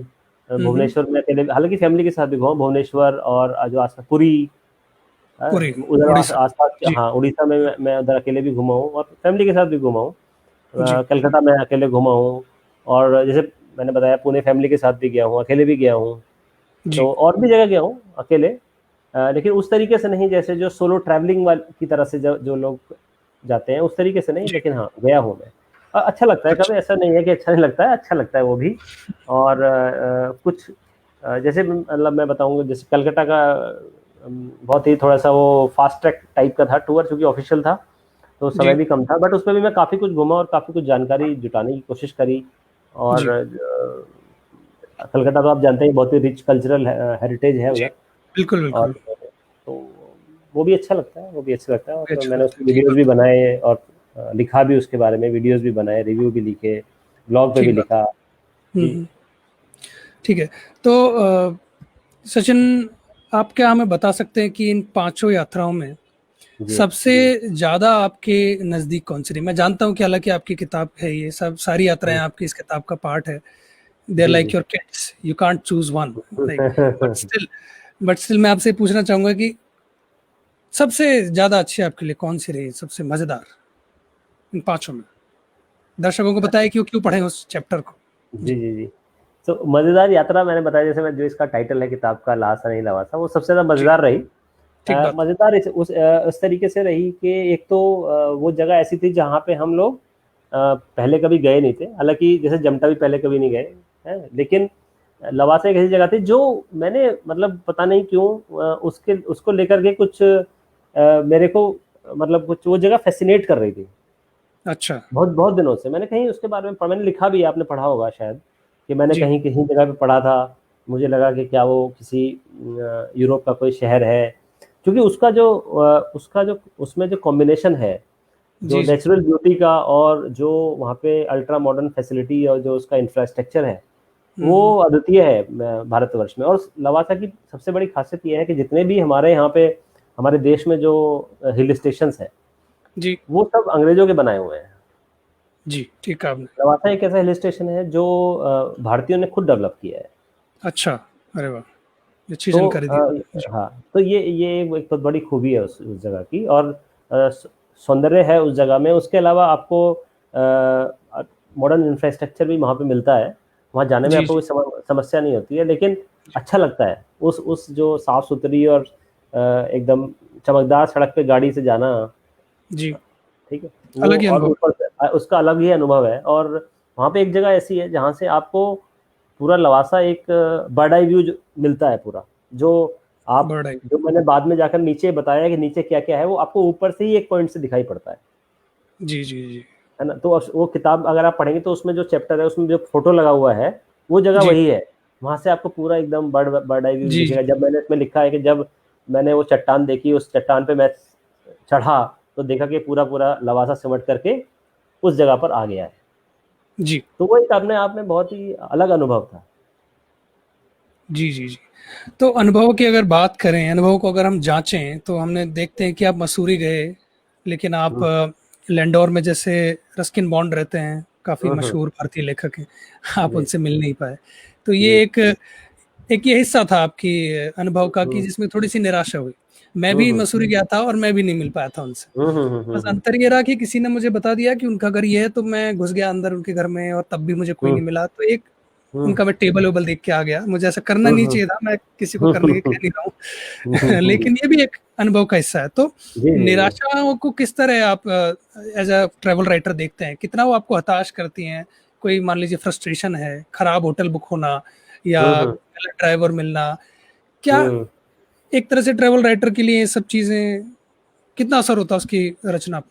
A: हम्म,
B: भुवनेश्वर में अकेले, हालांकि फैमिली के साथ भी घूमा हूँ, भुवनेश्वर और जो आसपास पुरी,
A: पूरी
B: उधर
A: उड़ीसा,
B: आसपास,
A: जी
B: हाँ उड़ीसा में मैं उधर अकेले भी घूमा हूँ और फैमिली के साथ भी घूमा हूँ।
A: जी
B: कलकत्ता में अकेले घूमा हूँ। और जैसे मैंने बताया, पुणे फैमिली के साथ भी गया हूँ, अकेले भी गया हूँ।
A: जी
B: तो और भी जगह गया हूँ अकेले। लेकिन उस तरीके से नहीं जैसे जो सोलो ट्रैवलिंग वाल की तरह से जो लोग जाते हैं, उस तरीके से नहीं,
A: जी,
B: लेकिन हाँ गया हूँ मैं। अच्छा लगता है, कभी
A: अच्छा।
B: ऐसा नहीं है कि अच्छा नहीं लगता है, अच्छा लगता है वो भी। और कुछ जैसे मतलब मैं बताऊंगा, जैसे कलकत्ता का बहुत ही थोड़ा सा वो फास्ट ट्रैक टाइप का था टूर, क्योंकि ऑफिशियल था तो समय
A: जी,
B: भी कम था, बट उसमें भी मैं काफ़ी कुछ घूमा और काफ़ी कुछ जानकारी जुटाने की कोशिश करी। और
A: जी,
B: कलकत्ता तो आप जानते हैं बहुत ही रिच कल्चरल हेरिटेज है
A: जी।
B: उधर।
A: बिल्कुल,
B: और
A: बिल्कुल।
B: तो वो भी अच्छा लगता है, वो भी अच्छा लगता है।
A: भी
B: और
A: अच्छा
B: मैंने
A: लगता है,
B: उसके
A: ठीक
B: वीडियोज़ भी
A: बात है,
B: बनाए और लिखा भी उसके बारे में, वीडियोज़ भी बनाए, रिव्यू भी लिखे, ब्लॉग पे भी
A: ठीक बात
B: लिखा।
A: है।
B: जी,
A: ठीक है। तो सचिन, आप क्या हमें बता सकते हैं कि इन पाँचों यात्राओं में
B: जी,
A: सबसे ज़्यादा आपके नज़दीक कौन-सी रही? मैं जानता हूँ कि हालाँकि आपकी किताब है ये, सब सारी यात्राएँ
B: हुँ,
A: आपकी इस किताब का पार्ट है। दे आर
B: जी,
A: लाइक
B: जी।
A: Your kids, you can't choose one, like, but still मैं आपसे पूछना चाहूँगा कि सबसे ज़्यादा अच्छी आपके लिए कौन-सी रही, सबसे मज़ेदार इन पाँचों में? दर्शकों को बताएँ कि वो क्यों पढ़ें उस चैप्टर को?
B: जी,
A: जी,
B: जी, जी। तो मज़ेदार यात्रा मैंने बताया, जैसे मैं जो इसका टाइटल है किताब का, लासा नहीं लवासा, वो सबसे ज़्यादा
A: जी,
B: मज़ेदार रही।
A: ठीक बात।
B: मज़ेदार उस तरीके से रही कि एक तो वो जगह ऐसी थी जहाँ पे हम लोग पहले कभी गए नहीं थे। हालाँकि जैसे जमटा भी पहले कभी नहीं गए, हैं? लेकिन लवासा एक ऐसी जगह थी जो मैंने मतलब पता नहीं क्यों उसके उसको लेकर के कुछ मेरे को मतलब कुछ वो जगह फ़ैसिनेट कर रही थी।
A: अच्छा,
B: बहुत बहुत दिनों से मैंने कहीं उसके बारे में मैंने लिखा भी है, आपने पढ़ा होगा शायद, कि मैंने
A: जी,
B: कहीं किसी जगह पे पढ़ा था। मुझे लगा कि क्या वो किसी यूरोप का कोई शहर है, क्योंकि उसका जो उसमें जो कॉम्बिनेशन है, जो
A: जी, जी।
B: नेचुरल ब्यूटी का और जो वहाँ पे अल्ट्रा मॉडर्न फैसिलिटी और जो उसका इंफ्रास्ट्रक्चर है,
A: हुँ,
B: वो
A: हुँ।
B: अद्वितीय है भारतवर्ष में। और लवासा की सबसे बड़ी खासियत ये है कि जितने भी हमारे यहाँ पे हमारे देश में जो हिल स्टेशंस हैं,
A: जी,
B: वो सब अंग्रेजों के बनाए हुए हैं।
A: जी, ठीक कहा आपने।
B: लवासा एक ऐसा हिल स्टेशन है जो भारतीयों ने खुद डेवलप किया है।
A: अच्छा, अरे वाह! अच्छी
B: तो
A: जानकारी दी आपने। जी,
B: हाँ, तो ये एक बहुत बड़ी खूबी है उस जगह की। और सौंदर्य है उस जगह में। उसके अलावा आपको मॉडर्न इंफ्रास्ट्रक्चर भी वहाँ पे मिलता है। वहाँ जाने में
A: जी,
B: आपको
A: जी,
B: कोई समस्या नहीं होती है, लेकिन अच्छा लगता है उस जो साफ सुथरी और एकदम चमकदार सड़क पे गाड़ी से जाना।
A: जी,
B: ठीक है, वो
A: अलग ही
B: और
A: अनुभव।
B: ऊपर से उसका अलग ही अनुभव है। और वहाँ पे एक जगह ऐसी है जहाँ से आपको पूरा लवासा एक बर्ड आई व्यू मिलता है पूरा। जो आप
A: बर्ड आई।
B: जो मैंने बाद में जाकर नीचे बताया कि नीचे क्या क्या है, वो आपको ऊपर से ही एक पॉइंट से दिखाई पड़ता
A: जी, जी, जी,
B: है ना। तो वो किताब अगर आप पढ़ेंगे तो उसमें जो चैप्टर है उसमें जो फोटो लगा हुआ है, वो जगह
A: जी,
B: वही है। वहां से आपको पूरा एकदम बर्ड आई व्यू
A: जी,
B: दिखेगा।
A: जी,
B: जब मैंने इसमें लिखा है कि जब मैंने वो चट्टान देखी, उस चट्टान पे मैं चढ़ा, तो देखा कि पूरा पूरा लवासा सिमट करके उस जगह पर आ गया है।
A: जी,
B: तो वो एक अपने आप में बहुत ही अलग अनुभव था।
A: जी, जी, जी। तो अनुभव की अगर बात करें, अनुभव को अगर हम जाँचें, तो हमने देखते हैं कि आप मसूरी गए, लेकिन आप
B: हम्म,
A: लैंडोर में जैसे रस्किन बॉन्ड रहते हैं, काफ़ी
B: हम्म,
A: मशहूर भारतीय लेखक हैं, आप
B: जी,
A: उनसे मिल नहीं पाए। तो
B: जी,
A: ये एक एक ये हिस्सा था आपकी अनुभव का कि
B: हम्म,
A: जिसमें थोड़ी-सी निराशा हुई। मैं भी
B: हम्म,
A: मसूरी गया था और मैं भी नहीं मिल पाया था उनसे।
B: हम्म, हम्म,
A: बस अंतर ये रहा कि किसी ने मुझे बता दिया कि उनका घर ये है, तो मैं घुस गया अंदर उनके घर में और तब भी मुझे कोई
B: हम्म,
A: नहीं मिला। तो एक
B: हम्म,
A: उनका मैं टेबल-वेबल देख के आ गया। मुझे ऐसा करना नहीं
B: हम्म,
A: चाहिए था, मैं किसी को करने के
B: हम्म,
A: कह नहीं रहा हूँ। लेकिन ये भी एक अनुभव का हिस्सा है। तो
B: जी, जी, जी।
A: निराशाओं को किस तरह आप एज़ अ ट्रैवल राइटर देखते हैं? कितना वो आपको हताश करती हैं? कोई मान लीजिए फ्रस्ट्रेशन है, खराब होटल बुक होना या
B: हम्म,
A: गलत ड्राइवर मिलना। क्या
B: हम्म।
A: एक तरह से ट्रैवल राइटर के लिए ये सब चीज़ें कितना असर होता है उसकी रचना पे?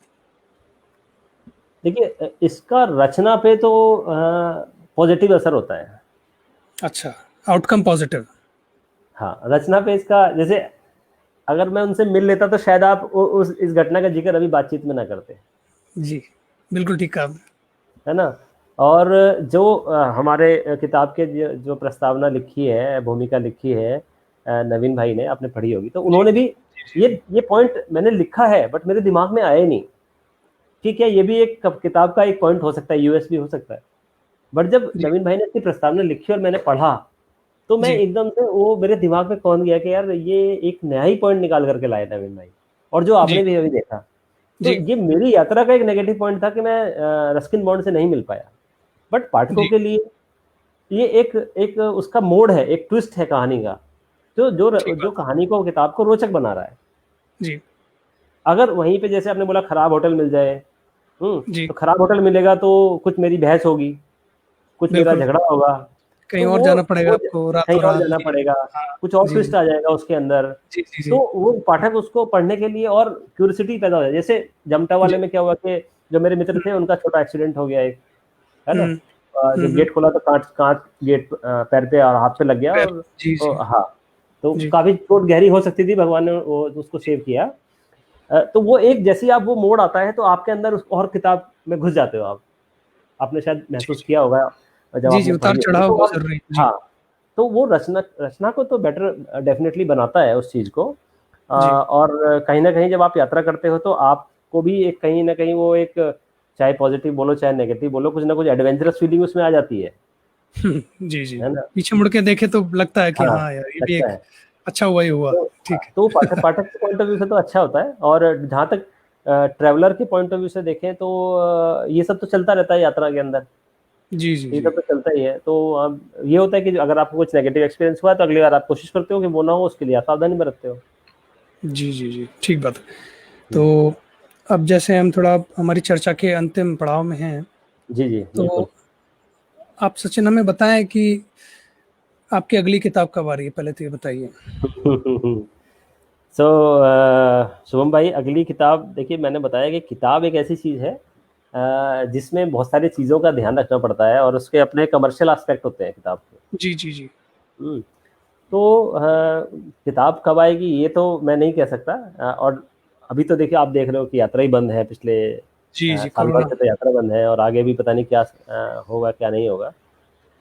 B: देखिए इसका रचना पे तो पॉजिटिव असर होता है।
A: अच्छा, आउटकम पॉज़िटिव।
B: हाँ, रचना पे इसका, जैसे अगर मैं उनसे मिल लेता तो शायद आप उस इस घटना का जिक्र अभी बातचीत में ना करते,
A: जी, बिल्कुल ठीक कहा आपने।
B: है ना। और जो हमारे किताब के जो प्रस्तावना लिखी है, भूमिका लिखी है, नवीन भाई ने, आपने पढ़ी होगी, तो
A: जी,
B: उन्होंने भी
A: जी, जी, जी।
B: ये पॉइंट मैंने लिखा है बट मेरे दिमाग में आया ही नहीं। ठीक है, ये भी एक किताब का एक पॉइंट हो सकता है, यूएसपी हो सकता है। बट जब
A: जी,
B: नवीन भाई ने इसकी प्रस्तावना लिखी और मैंने पढ़ा, तो मैं
A: जी,
B: एकदम से वो मेरे दिमाग में कौन गया कि यार ये एक नया ही पॉइंट निकाल करके लाए नवीन भाई। और जो
A: जी,
B: आपने भी अभी देखा, तो
A: जी,
B: ये मेरी यात्रा का एक नेगेटिव पॉइंट था कि मैं रस्किन बॉन्ड से नहीं मिल पाया। बट पाठकों
A: जी,
B: के लिए ये एक एक उसका मोड़ है, एक ट्विस्ट है कहानी का, जो
A: ठीक
B: जो
A: बात है।
B: कहानी को, किताब को रोचक बना रहा है।
A: जी,
B: अगर वहीं पे जैसे आपने बोला खराब होटल मिल जाए,
A: जी,
B: तो खराब होटल मिलेगा तो कुछ मेरी बहस होगी, कुछ मेरा
A: बिल्कुल।
B: झगड़ा होगा,
A: कहीं
B: तो
A: और
B: वो
A: जाना पड़ेगा
B: वो
A: आपको
B: कहीं और
A: रातों-रात।
B: जाना
A: जी,
B: पड़ेगा,
A: हाँ।
B: कुछ और
A: जी,
B: ट्विस्ट
A: जी।
B: आ जाएगा उसके अंदर।
A: जी, जी,
B: तो
A: जी।
B: वो पाठक उसको पढ़ने के लिए और क्यूरियोसिटी पैदा हो जाए। जैसे जमटा वाले
A: जी।
B: में क्या हुआ कि जो मेरे मित्र
A: हुँ,
B: थे उनका छोटा एक्सीडेंट हो गया एक, है ना?
A: हुँ। हुँ,
B: जब
A: हुँ।
B: गेट खोला तो काँच काँच गेट पैर पे और हाथ पे लग गया
A: पैर
B: और
A: जी, जी।
B: हाँ, तो
A: जी।
B: काफ़ी चोट गहरी हो सकती थी, भगवान ने वो उसको सेव किया। तो वो एक जैसे ही आप वो मोड़ आता है तो आपके अंदर उस और किताब में घुस जाते हो आप। आपने शायद
A: जी,
B: महसूस
A: जी।
B: किया होगा जब
A: जी,
B: आप
A: जी,
B: वो पढ़िए
A: उतार-चढ़ाव
B: तो
A: बहुत
B: आप
A: ज़रूरी है। जी,
B: हाँ, तो वो रचना रचना को तो बेटर डेफ़िनिटली बनाता है उस चीज़ को।
A: जी।
B: और कहीं न कहीं जब आप यात्रा करते हो तो आपको भी एक कहीं न कहीं वो एक चाहे पॉज़िटिव बोलो चाहे नेगेटिव बोलो, कुछ न कुछ एडवेंचरस फीलिंग उसमें आ जाती
A: जी, जी।
B: है ना?
A: पीछे मुड़ के देखें तो लगता है कि
B: हाँ,
A: हाँ यार, ये भी
B: लगता
A: एक
B: है।
A: अच्छा हुआ ही हुआ।
B: तो
A: ठीक
B: तो
A: है।
B: पाठक के पॉइंट ऑफ व्यू से तो अच्छा होता है और जहाँ तक ट्रैवलर के पॉइंट ऑफ व्यू से देखें तो ये सब तो चलता रहता है यात्रा के अंदर,
A: जी, जी,
B: ये
A: जी।
B: सब तो चलता ही है। तो अब ये होता है कि अगर आपको कुछ नेगेटिव एक्सपीरियंस हुआ तो अगली बार आप कोशिश करते हो कि वो ना हो, उसके लिए आप सावधानी बरतते हो।
A: जी, जी, जी, ठीक बात है।
B: हुँ।
A: तो अब जैसे हम थोड़ा हमारी चर्चा के अंतिम पड़ाव में हैं,
B: जी, जी, बिल्कुल।
A: तो आप सचिन हमें बताएँ कि आपकी अगली किताब कब आ रही है? पहले तो ये बताइए।
B: सो शुभम भाई अगली किताब देखिए मैंने बताया कि किताब एक ऐसी चीज़ है जिसमें बहुत सारी चीज़ों का ध्यान रखना पड़ता है और उसके अपने कमर्शियल एस्पेक्ट होते हैं किताब के।
A: जी, जी, जी।
B: हुँ। तो किताब कब आएगी ये तो मैं नहीं कह सकता और अभी तो देखिए आप देख रहे हो कि यात्रा ही बंद है पिछले
A: जी, जी,
B: साल भर
A: कोरोना।
B: से तो यात्रा बंद है और आगे भी पता नहीं क्या होगा क्या नहीं होगा।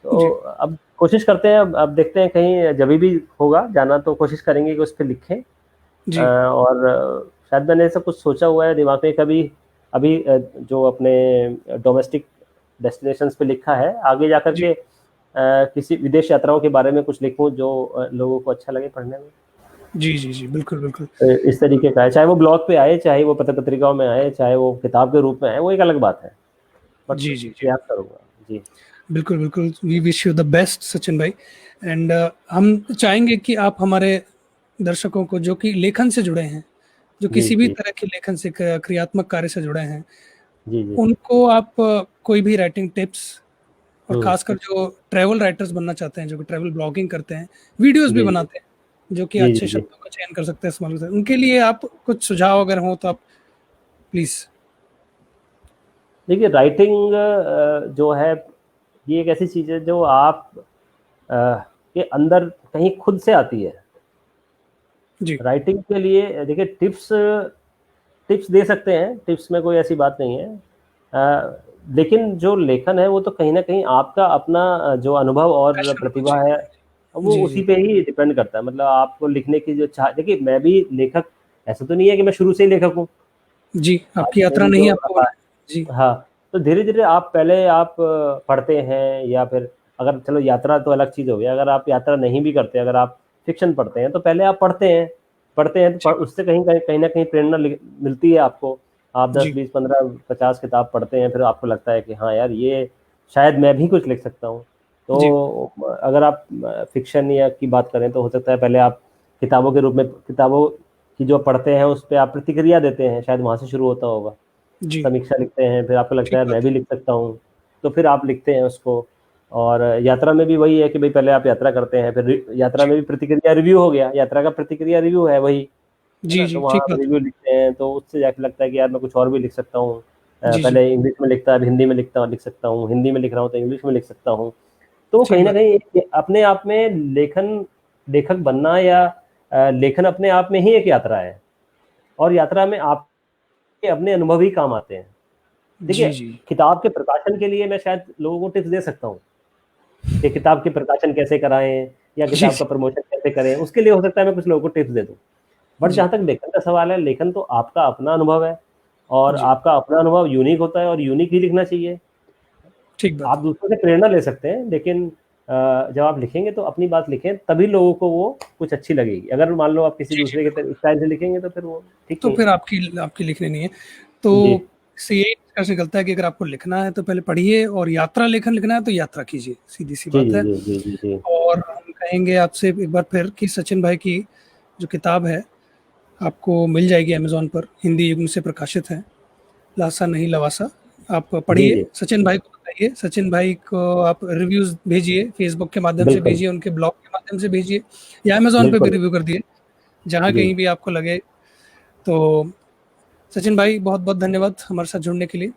B: तो
A: जी,
B: अब कोशिश करते हैं अब देखते हैं कहीं जभी भी होगा जाना तो कोशिश करेंगे कि उस पे लिखें
A: जी,
B: और शायद मैंने ऐसा कुछ सोचा हुआ है दिमाग में कभी अभी जो अपने डोमेस्टिक डेस्टिनेशंस पे लिखा है आगे जाकर
A: जी।
B: के किसी विदेश यात्राओं के बारे में कुछ लिखूं जो लोगों को अच्छा लगे पढ़ने में।
A: जी, जी, जी, बिल्कुल, बिल्कुल।
B: इस तरीके का है चाहे वो ब्लॉग पे आए चाहे वो पत्र पत्रिकाओं में आए चाहे वो किताब के रूप में आए वो एक अलग बात है बट
A: जी, जी, जी।
B: प्रयास करूंगा जी।
A: बिल्कुल, बिल्कुल। We wish you the best Sachin भाई एंड हम चाहेंगे कि आप हमारे दर्शकों को जो कि लेखन से जुड़े हैं, जो
B: जी
A: किसी भी
B: जी
A: तरह के लेखन से क्रियात्मक कार्य से जुड़े हैं,
B: जी जी।
A: उनको आप कोई भी राइटिंग टिप्स और
B: हम्म।
A: खासकर जो ट्रैवल राइटर्स बनना चाहते हैं, जो कि ट्रैवल ब्लॉगिंग करते हैं, वीडियोज़ भी
B: जी जी
A: बनाते हैं, जो कि
B: जी
A: अच्छे
B: जी जी।
A: शब्दों का चयन कर सकते हैं, इस्तेमाल कर सकते हैं। उनके लिए आप कुछ सुझाव अगर हों तो आप प्लीज़।
B: देखिए राइटिंग जो है ये एक ऐसी चीज़ है जो आप अ, के अंदर कहीं खुद से आती है।
A: जी,
B: राइटिंग के लिए देखिए टिप्स टिप्स दे सकते हैं, टिप्स में कोई ऐसी बात नहीं है। लेकिन जो लेखन है वो तो कहीं न कहीं आपका अपना जो अनुभव और
A: पैशन होना
B: प्रतिभा है,
A: चाहिए।
B: वो
A: जी,
B: उसी
A: जी।
B: पे ही डिपेंड करता है। मतलब आपको लिखने की जो चाह देखिए मैं भी लेखक ऐसा तो नहीं है कि मैं शुरू से ही लेखक हूँ।
A: जी,
B: आज
A: आपकी यात्रा
B: मेरी
A: नहीं
B: जो
A: आपको बना जी,
B: हाँ, तो धीरे-धीरे आप पहले आप पढ़ते हैं या फिर अगर चलो यात्रा तो अलग चीज़ हो गई, अगर आप यात्रा नहीं भी करते, अगर आप फ़िक्शन पढ़ते हैं, तो पहले आप पढ़ते हैं तो
A: जी,
B: उससे कहीं न कहीं प्रेरणा मिलती है आपको। आप 10,
A: जी,
B: 20, 15, 50 किताब पढ़ते हैं, फिर आपको लगता है कि हाँ यार, ये शायद मैं भी कुछ लिख सकता हूँ।
A: जी,
B: तो अगर आप फ़िक्शन या की बात करें, तो हो सकता है पहले आप किताबों के रूप में किताबों की जो पढ़ते हैं, उस पे आप प्रतिक्रिया देते हैं, शायद वहाँ से शुरू होता होगा।
A: जी,
B: समीक्षा लिखते हैं, फिर आपको लगता
A: ठीक
B: है
A: बात
B: मैं
A: है।
B: भी लिख सकता हूँ, तो फिर आप लिखते हैं उसको। और यात्रा में भी वही है कि भई पहले आप यात्रा करते हैं, फिर यात्रा
A: जी,
B: में भी प्रतिक्रिया रिव्यू हो गया, यात्रा का प्रतिक्रिया रिव्यू है वही, है
A: जी,
B: ना? तो
A: जी,
B: वहाँ
A: ठीक
B: आप
A: बात है।
B: रिव्यू लिखते हैं, तो उससे जाके लगता है कि यार मैं कुछ और भी लिख सकता हूँ।
A: जी, जी,
B: पहले इंग्लिश में लिखता अब हिंदी में लिख सकता हूँ, हिंदी में लिख रहा हूँ तो इंग्लिश में लिख सकता हूँ। तो
A: ठीक
B: कहीं न
A: बात
B: कहीं ये अपने आप में लेखक बनना या लेखन अपने आप में ही एक यात्रा है और यात्रा में आपके अपने अनुभव ही काम आते हैं।
A: है।
B: देखिए,
A: जी, जी,
B: किताब के प्रकाशन के लिए मैं शायद लोगों को टिप्स दे सकता हूँ, कि किताब के प्रकाशन कैसे कराएँ या
A: जी,
B: किताब का
A: जी,
B: प्रमोशन कैसे करें, उसके लिए हो सकता है मैं कुछ लोगों को टिप्स दे दूँ। बट
A: जी,
B: जहाँ तक लेखन का सवाल है, लेखन तो आपका अपना अनुभव है और
A: जी,
B: आपका अपना अनुभव यूनिक होता है और यूनिक ही लिखना चाहिए।
A: ठीक बात
B: आप
A: है।
B: दूसरों से प्रेरणा ले सकते हैं, लेकिन जब आप लिखेंगे तो अपनी बात लिखें, तभी लोगों को वो कुछ अच्छी लगेगी। अगर मान लो आप किसी
A: जी, जी,
B: दूसरे के
A: बिल्कुल।
B: स्टाइल से लिखेंगे तो फिर वो ठीक
A: तो
B: नहीं है।
A: फिर आपकी आपकी लिखनी नहीं है। तो
B: जी।
A: इससे यही निष्कर्ष निकलता है कि अगर आपको लिखना है तो पहले पढ़िए और यात्रा लेखन लिखना है तो यात्रा कीजिए, सीधी-सी
B: जी,
A: बात
B: जी,
A: है।
B: जी, जी, जी, जी।
A: और हम कहेंगे आपसे एक बार फिर कि सचिन भाई की जो किताब है, आपको मिल जाएगी अमेज़न पर, हिंदी युग्म से प्रकाशित है। लासा नहीं लवासा। आप
B: जी
A: पढ़िए,
B: जी
A: सचिन भाई को बताइए, सचिन भाई को आप रिव्यूज़ भेजिए, फ़ेसबुक के माध्यम से
B: बिल्कुल
A: भेजिए, उनके ब्लॉग के माध्यम से भेजिए या अमेज़न पे भी
B: बिल्कुल
A: रिव्यू कर दिए, जहाँ
B: जी।
A: कहीं भी आपको लगे। तो सचिन भाई बहुत-बहुत धन्यवाद हमारे साथ जुड़ने के लिए।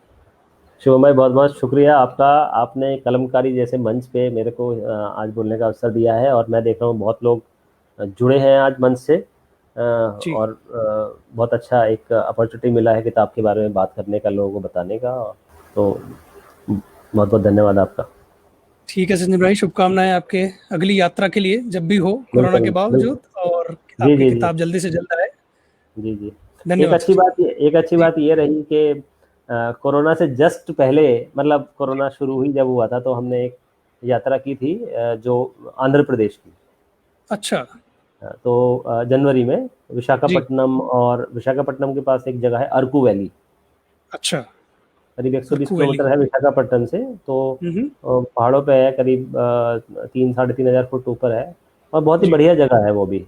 B: शिवम भाई बहुत बहुत शुक्रिया आपका। आपने कलमकारी जैसे मंच पे मेरे को आज बोलने का अवसर दिया है, और मैं देख रहा हूँ बहुत लोग जुड़े हैं आज मंच से,
A: जी,
B: और बहुत अच्छा एक अपॉर्चुनिटी मिला है किताब के बारे में बात करने का, लोगों को बताने का। तो बहुत बहुत धन्यवाद आपका।
A: ठीक है सचिन भाई, शुभकामनाएँ आपके अगली यात्रा के लिए, जब भी हो कोरोना
B: बिल्कुल
A: के
B: बिल्कुल।
A: बावजूद, और
B: जी
A: आपकी
B: जी जी
A: किताब जल्दी से जल्द आए।
B: जी जी।
A: धन्यवाद सचिन।
B: एक अच्छी
A: जी,
B: बात ये रही कि कोरोना से जस्ट पहले, मतलब कोरोना शुरू हुई जब हुआ था, तो हमने एक यात्रा की थी जो आंध्र प्रदेश की।
A: अच्छा,
B: तो जनवरी में
A: जी,
B: विशाखापट्टनम, और विशाखापट्टनम के पास एक जगह है अरकू वैली,
A: अच्छा,
B: करीब 120
A: अरकू वैली।
B: किलोमीटर है विशाखापट्टनम से। तो
A: हुँ, हुँ,
B: पहाड़ों पे है, करीब 3 साढ़े 3 हज़ार फुट ऊपर है, और बहुत ही
A: जी,
B: बढ़िया जगह है वो भी।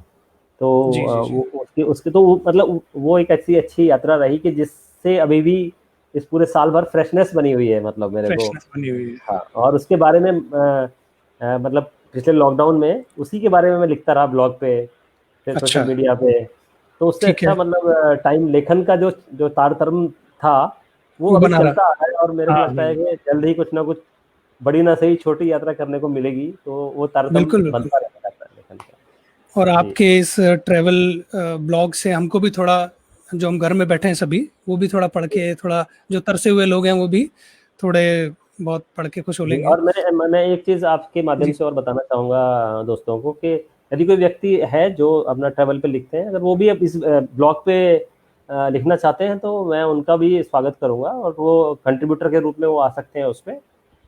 B: तो
A: जी, जी, जी,
B: वो उसके उसके तो मतलब वो एक ऐसी अच्छी यात्रा रही कि जिससे अभी भी इस पूरे साल भर फ्रेशनेस बनी हुई है, मतलब मेरे को।
A: फ्रेशनेस बनी हुई है।
B: हाँ, और उसके बारे में मतलब पिछले लॉकडाउन में उसी के बारे में मैं लिखता रहा ब्लॉग पे, फिर सोशल
A: अच्छा,
B: मीडिया पे। तो उससे
A: ठीक
B: अच्छा,
A: है,
B: मतलब टाइम लेखन का जो जो तारतम्य था, वो
A: वो
B: अभी
A: बना रहा।
B: चलता आ रहा है, और मेरे को
A: हाँ,
B: लगता है
A: हुँ,
B: कि जल्द ही कुछ ना कुछ बड़ी ना सही छोटी यात्रा करने को मिलेगी, तो वो तारतम्य
A: बिल्कुल, बिल्कुल।
B: बनता रहेगा लेखन का।
A: और
B: जी
A: आपके इस ट्रैवल ब्लॉग से हमको भी थोड़ा, जो हम घर में बैठे हैं सभी, वो भी थोड़ा पढ़ के, थोड़ा जो तरसे हुए लोग हैं, वो भी थोड़े बहुत पढ़ के खुश हो
B: जी।
A: लेंगे।
B: और मैं एक चीज़ आपके माध्यम
A: जी,
B: से और बताना चाहूँगा दोस्तों को, कि यदि कोई व्यक्ति है जो अपना ट्रैवल पे लिखते हैं, अगर वो भी अब इस ब्लॉग पे लिखना चाहते हैं, तो मैं उनका भी स्वागत करूँगा, और वो कंट्रीब्यूटर के रूप में वो आ सकते हैं उस पे,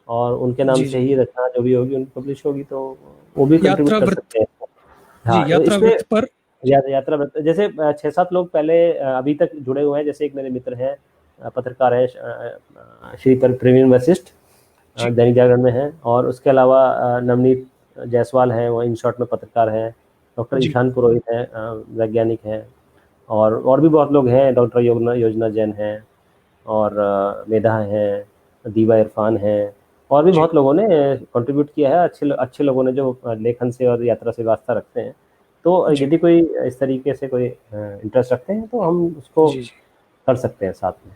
B: और उनके नाम
A: जी,
B: से
A: जी।
B: ही रचना जो भी होगी उनकी पब्लिश होगी, तो वो भी कंट्रीब्यूट
A: यात्रा
B: कर
A: वृत्त।
B: सकते हैं।
A: जी,
B: हाँ, तो
A: यात्रा
B: इसमें
A: वृत्त पर। जी,
B: यात्रा जैसे 6-7 लोग पहले अभी तक जुड़े हुए हैं। जैसे एक मेरे मित्र हैं, पत्रकार हैं, श्री प्रवीण वशिष्ठ,
A: जी,
B: दैनिक जागरण में हैं, और उसके अलावा नवनीत जायसवाल हैं, वो इन शॉर्ट में पत्रकार हैं। डॉक्टर
A: जी,
B: ईशान पुरोहित हैं, वैज्ञानिक हैं, और भी बहुत लोग हैं, डॉक्टर योजना योजना जैन हैं, और मेधा हैं, दीवा इरफान हैं, और भी
A: जी,
B: बहुत लोगों ने कंट्रीब्यूट किया है, अच्छे लोगों ने, जो लेखन से और यात्रा से वास्ता रखते हैं। तो
A: जी,
B: यदि कोई इस तरीके से कोई इंटरेस्ट रखते हैं, तो हम उसको
A: जी, जी।
B: कर सकते हैं साथ में।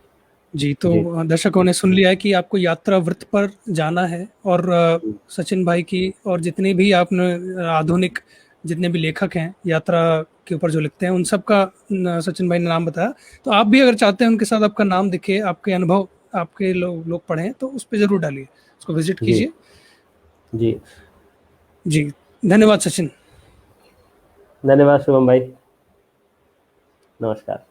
A: जी, तो
B: जी
A: दर्शकों ने सुन लिया है कि आपको यात्रा वृत्त पर जाना है, और सचिन भाई की और जितने भी आपने आधुनिक जितने भी लेखक हैं यात्रा के ऊपर जो लिखते हैं, उन सब का सचिन भाई ने नाम बताया। तो आप भी अगर चाहते हैं उनके साथ आपका नाम दिखे, आपके अनुभव आपके लोग पढ़ें, तो उस पे ज़रूर डालिए, उसको विज़िट
B: जी
A: कीजिए।
B: जी।
A: जी, धन्यवाद सचिन।
B: धन्यवाद शुभम भाई। नमस्कार।